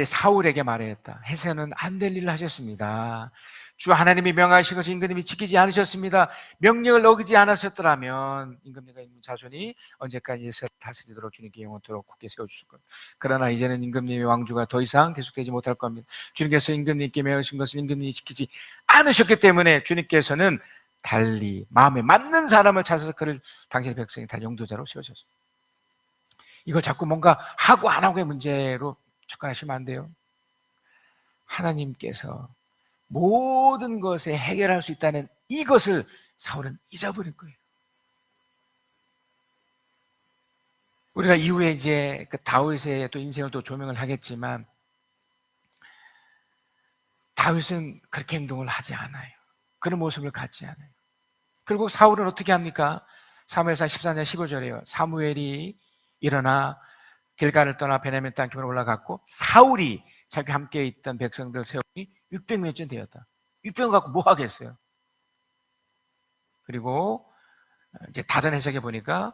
사울에게 말했다. 해서는 안 될 일을 하셨습니다. 주 하나님이 명하신 것을 임금님이 지키지 않으셨습니다. 명령을 어기지 않으셨더라면 임금님과 임금 자손이 언제까지 이스라엘을 다스리도록 주님께 영원토록 굳게 세워주실 겁니다. 그러나 이제는 임금님의 왕조가 더 이상 계속되지 못할 겁니다. 주님께서 임금님께 명하신 것을 임금님이 지키지 않으셨기 때문에 주님께서는 달리 마음에 맞는 사람을 찾아서 그를 당신의 백성이 다 용도자로 세우셨습니다. 이걸 자꾸 뭔가 하고 안 하고의 문제로 접근하시면 안 돼요. 하나님께서 모든 것에 해결할 수 있다는 이것을 사울은 잊어버린 거예요. 우리가 이후에 이제 그 다윗의 또 인생을 또 조명을 하겠지만 다윗은 그렇게 행동을 하지 않아요. 그런 모습을 갖지 않아요. 그리고 사울은 어떻게 합니까? 사무엘상 14장 15절에요. 사무엘이 일어나 길갈을 떠나 베냐민 땅 기브론으로 올라갔고 사울이 자기 함께 있던 백성들 세우니 600명쯤 되었다. 600명 갖고 뭐 하겠어요? 그리고 이제 다른 해석에 보니까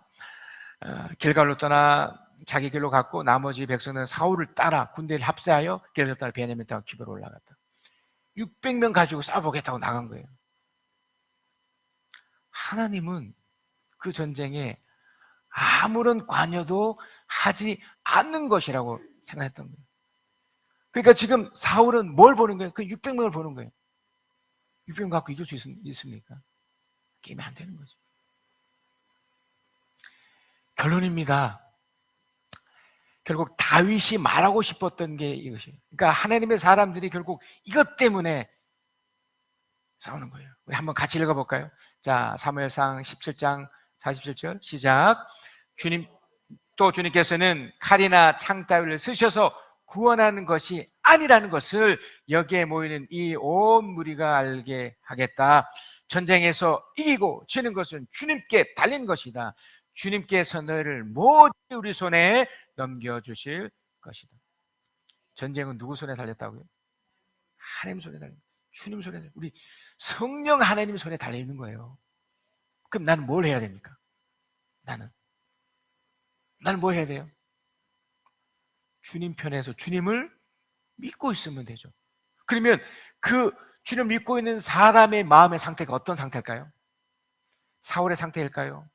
길갈로 떠나 자기 길로 갔고 나머지 백성들은 사울을 따라 군대를 합세하여 길갈로 떠나 베냐민 땅 기브론으로 올라갔다. 600명 가지고 싸워보겠다고 나간 거예요. 하나님은 그 전쟁에 아무런 관여도 하지 않는 것이라고 생각했던 거예요. 그러니까 지금 사울은 뭘 보는 거예요? 그 600명을 보는 거예요. 600명 갖고 이길 수 있습니까? 게임이 안 되는 거죠. 결론입니다. 결국 다윗이 말하고 싶었던 게 이것이에요. 그러니까 하나님의 사람들이 결국 이것 때문에 싸우는 거예요. 우리 한번 같이 읽어볼까요? 자, 사무엘상 17장 47절 시작. 주님께서는 칼이나 창 따위를 쓰셔서 구원하는 것이 아니라는 것을 여기에 모이는 이 온 무리가 알게 하겠다. 전쟁에서 이기고 지는 것은 주님께 달린 것이다. 주님께서 너희를 모두 우리 손에 넘겨주실 것이다. 전쟁은 누구 손에 달렸다고요? 하나님 손에 달린 거예요. 주님 손에 달린 거예요. 우리 성령 하나님 손에 달려있는 거예요. 그럼 나는 뭘 해야 됩니까? 나는 뭘 해야 돼요? 주님 편에서 주님을 믿고 있으면 되죠. 그러면 그 주님 믿고 있는 사람의 마음의 상태가 어떤 상태일까요? 사울의 상태일까요?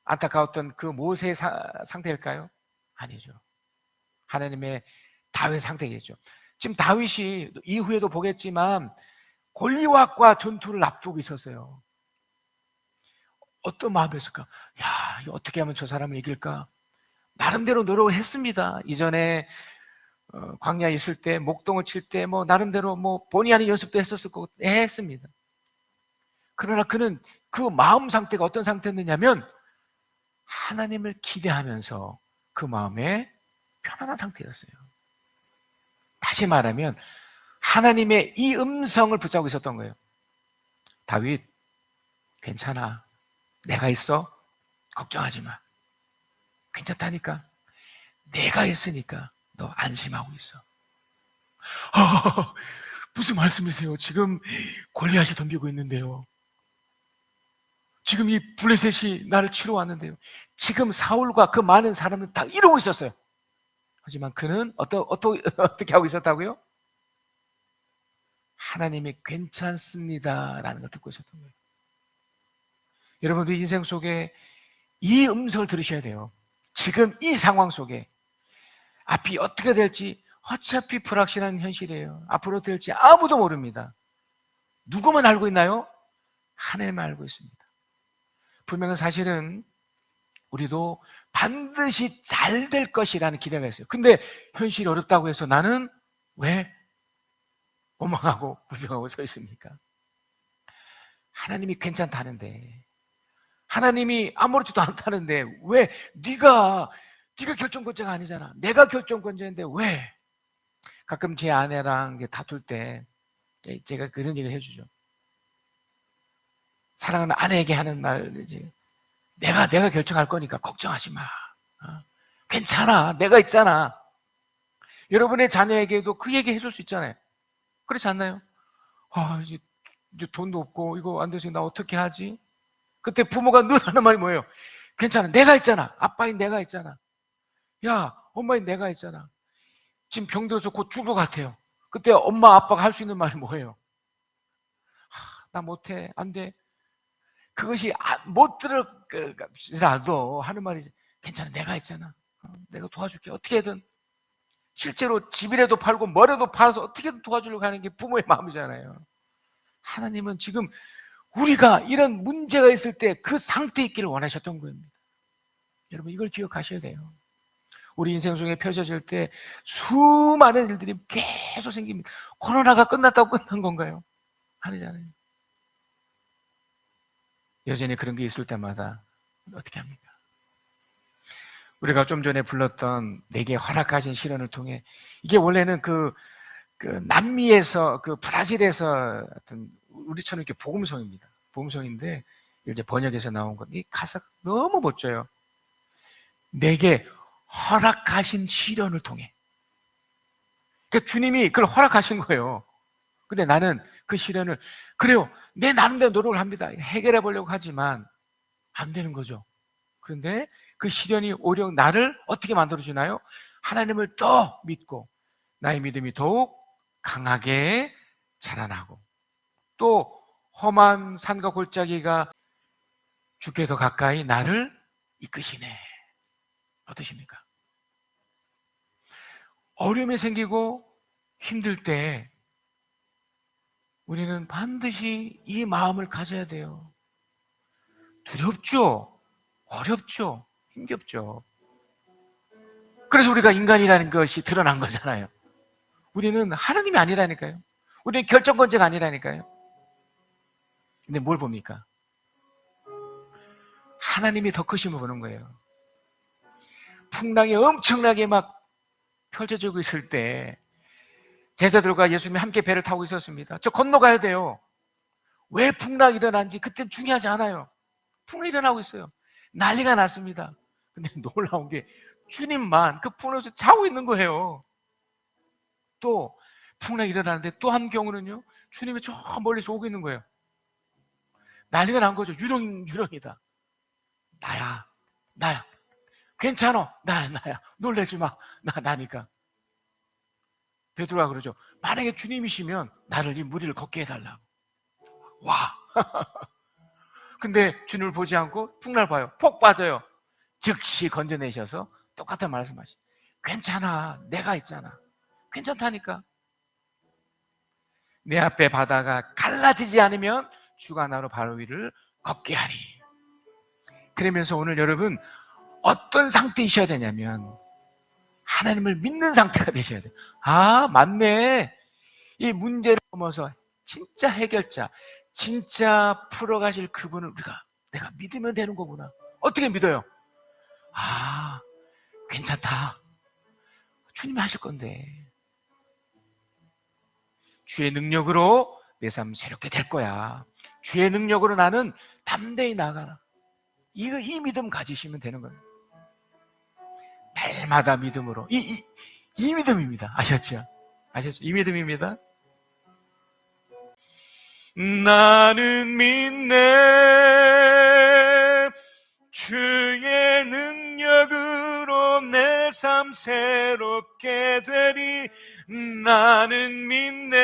안타까웠던 그 모세의 상태일까요? 아니죠. 하나님의 다윗의 상태겠죠. 지금 다윗이 이후에도 보겠지만 골리앗과 전투를 앞두고 있었어요. 어떤 마음이었을까? 야, 이거 어떻게 하면 저 사람을 이길까? 나름대로 노력을 했습니다. 이전에 광야에 있을 때 목동을 칠 때 뭐 나름대로 뭐 본의 아닌 연습도 했었을 거고 했습니다. 그러나 그는 그 마음 상태가 어떤 상태였느냐면 하나님을 기대하면서 그 마음에 편안한 상태였어요. 다시 말하면 하나님의 이 음성을 붙잡고 있었던 거예요. 다윗, 괜찮아. 내가 있어. 걱정하지 마. 괜찮다니까. 내가 있으니까 너 안심하고 있어. 무슨 말씀이세요? 지금 골리앗이 덤비고 있는데요. 지금 이 블레셋이 나를 치러 왔는데요. 지금 사울과 그 많은 사람들 다 이러고 있었어요. 하지만 그는 어떻게 하고 있었다고요? 하나님이 괜찮습니다라는 걸 듣고 있었던 거예요. 여러분, 우리 인생 속에 이 음성을 들으셔야 돼요. 지금 이 상황 속에 앞이 어떻게 될지 어차피 불확실한 현실이에요. 앞으로 될지 아무도 모릅니다. 누구만 알고 있나요? 하나님만 알고 있습니다. 분명한 사실은 우리도 반드시 잘 될 것이라는 기대가 있어요. 근데 현실이 어렵다고 해서 나는 왜 원망하고 불평하고 서 있습니까? 하나님이 괜찮다는데, 하나님이 아무렇지도 않다는데 왜 네가 결정권자가 아니잖아. 내가 결정권자인데 왜? 가끔 제 아내랑 이제 다툴 때 제가 그런 얘기를 해주죠. 사랑하는 아내에게 하는 말이지. 내가 결정할 거니까 걱정하지 마. 괜찮아. 내가 있잖아. 여러분의 자녀에게도 그 얘기 해줄 수 있잖아요. 그렇지 않나요? 이제 돈도 없고 이거 안 돼서 나 어떻게 하지? 그때 부모가 늘 하는 말이 뭐예요? 괜찮아. 내가 있잖아. 아빠인 내가 있잖아. 야, 엄마인 내가 있잖아. 지금 병들어서 곧 죽을 것 같아요. 그때 엄마 아빠가 할 수 있는 말이 뭐예요? 나 못해. 안 돼. 그것이 못 들을지라도 하는 말이 괜찮아. 내가 있잖아. 내가 도와줄게. 어떻게든. 실제로 집이라도 팔고 뭐라도 팔아서 어떻게든 도와주려고 하는 게 부모의 마음이잖아요. 하나님은 지금 우리가 이런 문제가 있을 때 그 상태에 있기를 원하셨던 겁니다. 여러분 이걸 기억하셔야 돼요. 우리 인생 중에 펼쳐질 때 수많은 일들이 계속 생깁니다. 코로나가 끝났다고 끝난 건가요? 아니잖아요. 여전히 그런 게 있을 때마다 어떻게 합니까? 우리가 좀 전에 불렀던 내게 허락하신 시련을 통해, 이게 원래는 그 남미에서, 그 브라질에서 어떤 우리처럼 이렇게 복음성입니다. 복음성인데 이제 번역해서 나온 것. 이 가사가 너무 멋져요. 내게 허락하신 시련을 통해. 그러니까 주님이 그걸 허락하신 거예요. 근데 나는 그 시련을, 그래요, 내 나름대로 노력을 합니다. 해결해 보려고 하지만 안 되는 거죠. 그런데 그 시련이 오히려 나를 어떻게 만들어주나요? 하나님을 더 믿고 나의 믿음이 더욱 강하게 자라나고, 또 험한 산과 골짜기가 주께 더 가까이 나를 이끄시네. 어떠십니까? 어려움이 생기고 힘들 때 우리는 반드시 이 마음을 가져야 돼요. 두렵죠? 어렵죠? 힘겹죠? 그래서 우리가 인간이라는 것이 드러난 거잖아요. 우리는 하나님이 아니라니까요. 우리는 결정권자가 아니라니까요. 근데 뭘 봅니까? 하나님이 더 크심을 보는 거예요. 풍랑이 엄청나게 막 펼쳐지고 있을 때 제자들과 예수님이 함께 배를 타고 있었습니다. 저 건너가야 돼요. 왜 풍랑이 일어난지 그땐 중요하지 않아요. 풍랑이 일어나고 있어요. 난리가 났습니다. 근데 놀라운 게 주님만 그 풍랑에서 자고 있는 거예요. 또 풍랑이 일어나는데 또 한 경우는요, 주님이 저 멀리서 오고 있는 거예요. 난리가 난 거죠. 유령이다. 나야. 괜찮아. 나야. 놀라지 마. 나니까. 베드로가 그러죠. 만약에 주님이시면 나를 이 무리를 걷게 해달라고. 와. 근데 주님을 보지 않고 풍랑을 봐요. 폭 빠져요. 즉시 건져내셔서 똑같은 말씀하시. 괜찮아. 내가 있잖아. 괜찮다니까. 내 앞에 바다가 갈라지지 않으면 주가 나로 바로 위를 걷게 하리. 그러면서 오늘 여러분 어떤 상태이셔야 되냐면 하나님을 믿는 상태가 되셔야 돼요. 맞네. 이 문제를 넘어서 진짜 해결자, 진짜 풀어가실 그분을 내가 믿으면 되는 거구나. 어떻게 믿어요? 괜찮다. 주님이 하실 건데. 주의 능력으로 내 삶 새롭게 될 거야. 주의 능력으로 나는 담대히 나가라. 이 믿음 가지시면 되는 거예요. 날마다 믿음으로. 이 믿음입니다. 아셨죠? 이 믿음입니다. 나는 믿네. 주의 능력으로 내 삶 새롭게 되리. 나는 믿네.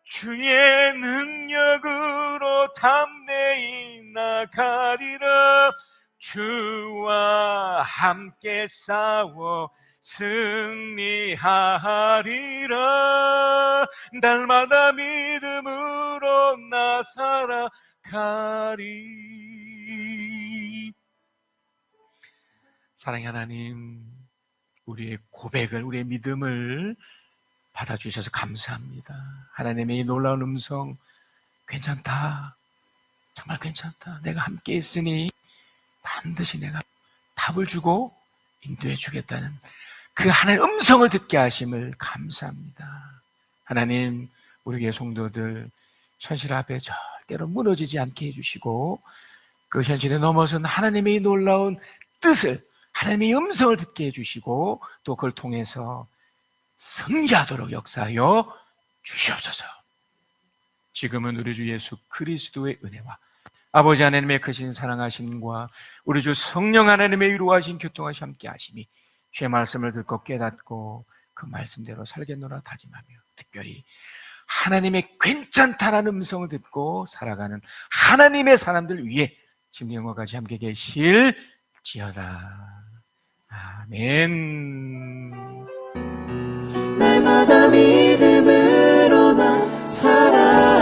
주의 능력으로 담대히 나가리라. 주와 함께 싸워 승리하리라. 날마다 믿음으로 나 살아가리. 사랑의 하나님, 우리의 고백을, 우리의 믿음을 받아주셔서 감사합니다. 하나님의 이 놀라운 음성, 괜찮다. 정말 괜찮다. 내가 함께 있으니 반드시 내가 답을 주고 인도해 주겠다는 그 하나님의 음성을 듣게 하심을 감사합니다. 하나님, 우리 교회 성도들 현실 앞에 절대로 무너지지 않게 해주시고 그 현실에 넘어선 하나님의 놀라운 뜻을, 하나님의 음성을 듣게 해주시고 또 그걸 통해서 승리하도록 역사하여 주시옵소서. 지금은 우리 주 예수 그리스도의 은혜와 아버지 하나님의 크신 사랑하심과 우리 주 성령 하나님의 위로하신 교통하심 함께 하심이 주의 말씀을 듣고 깨닫고 그 말씀대로 살겠노라 다짐하며 특별히 하나님의 괜찮다라는 음성을 듣고 살아가는 하나님의 사람들 위해 지금 영화까지 함께 계실지어다. 아멘. 날마다 믿음으로 나 살아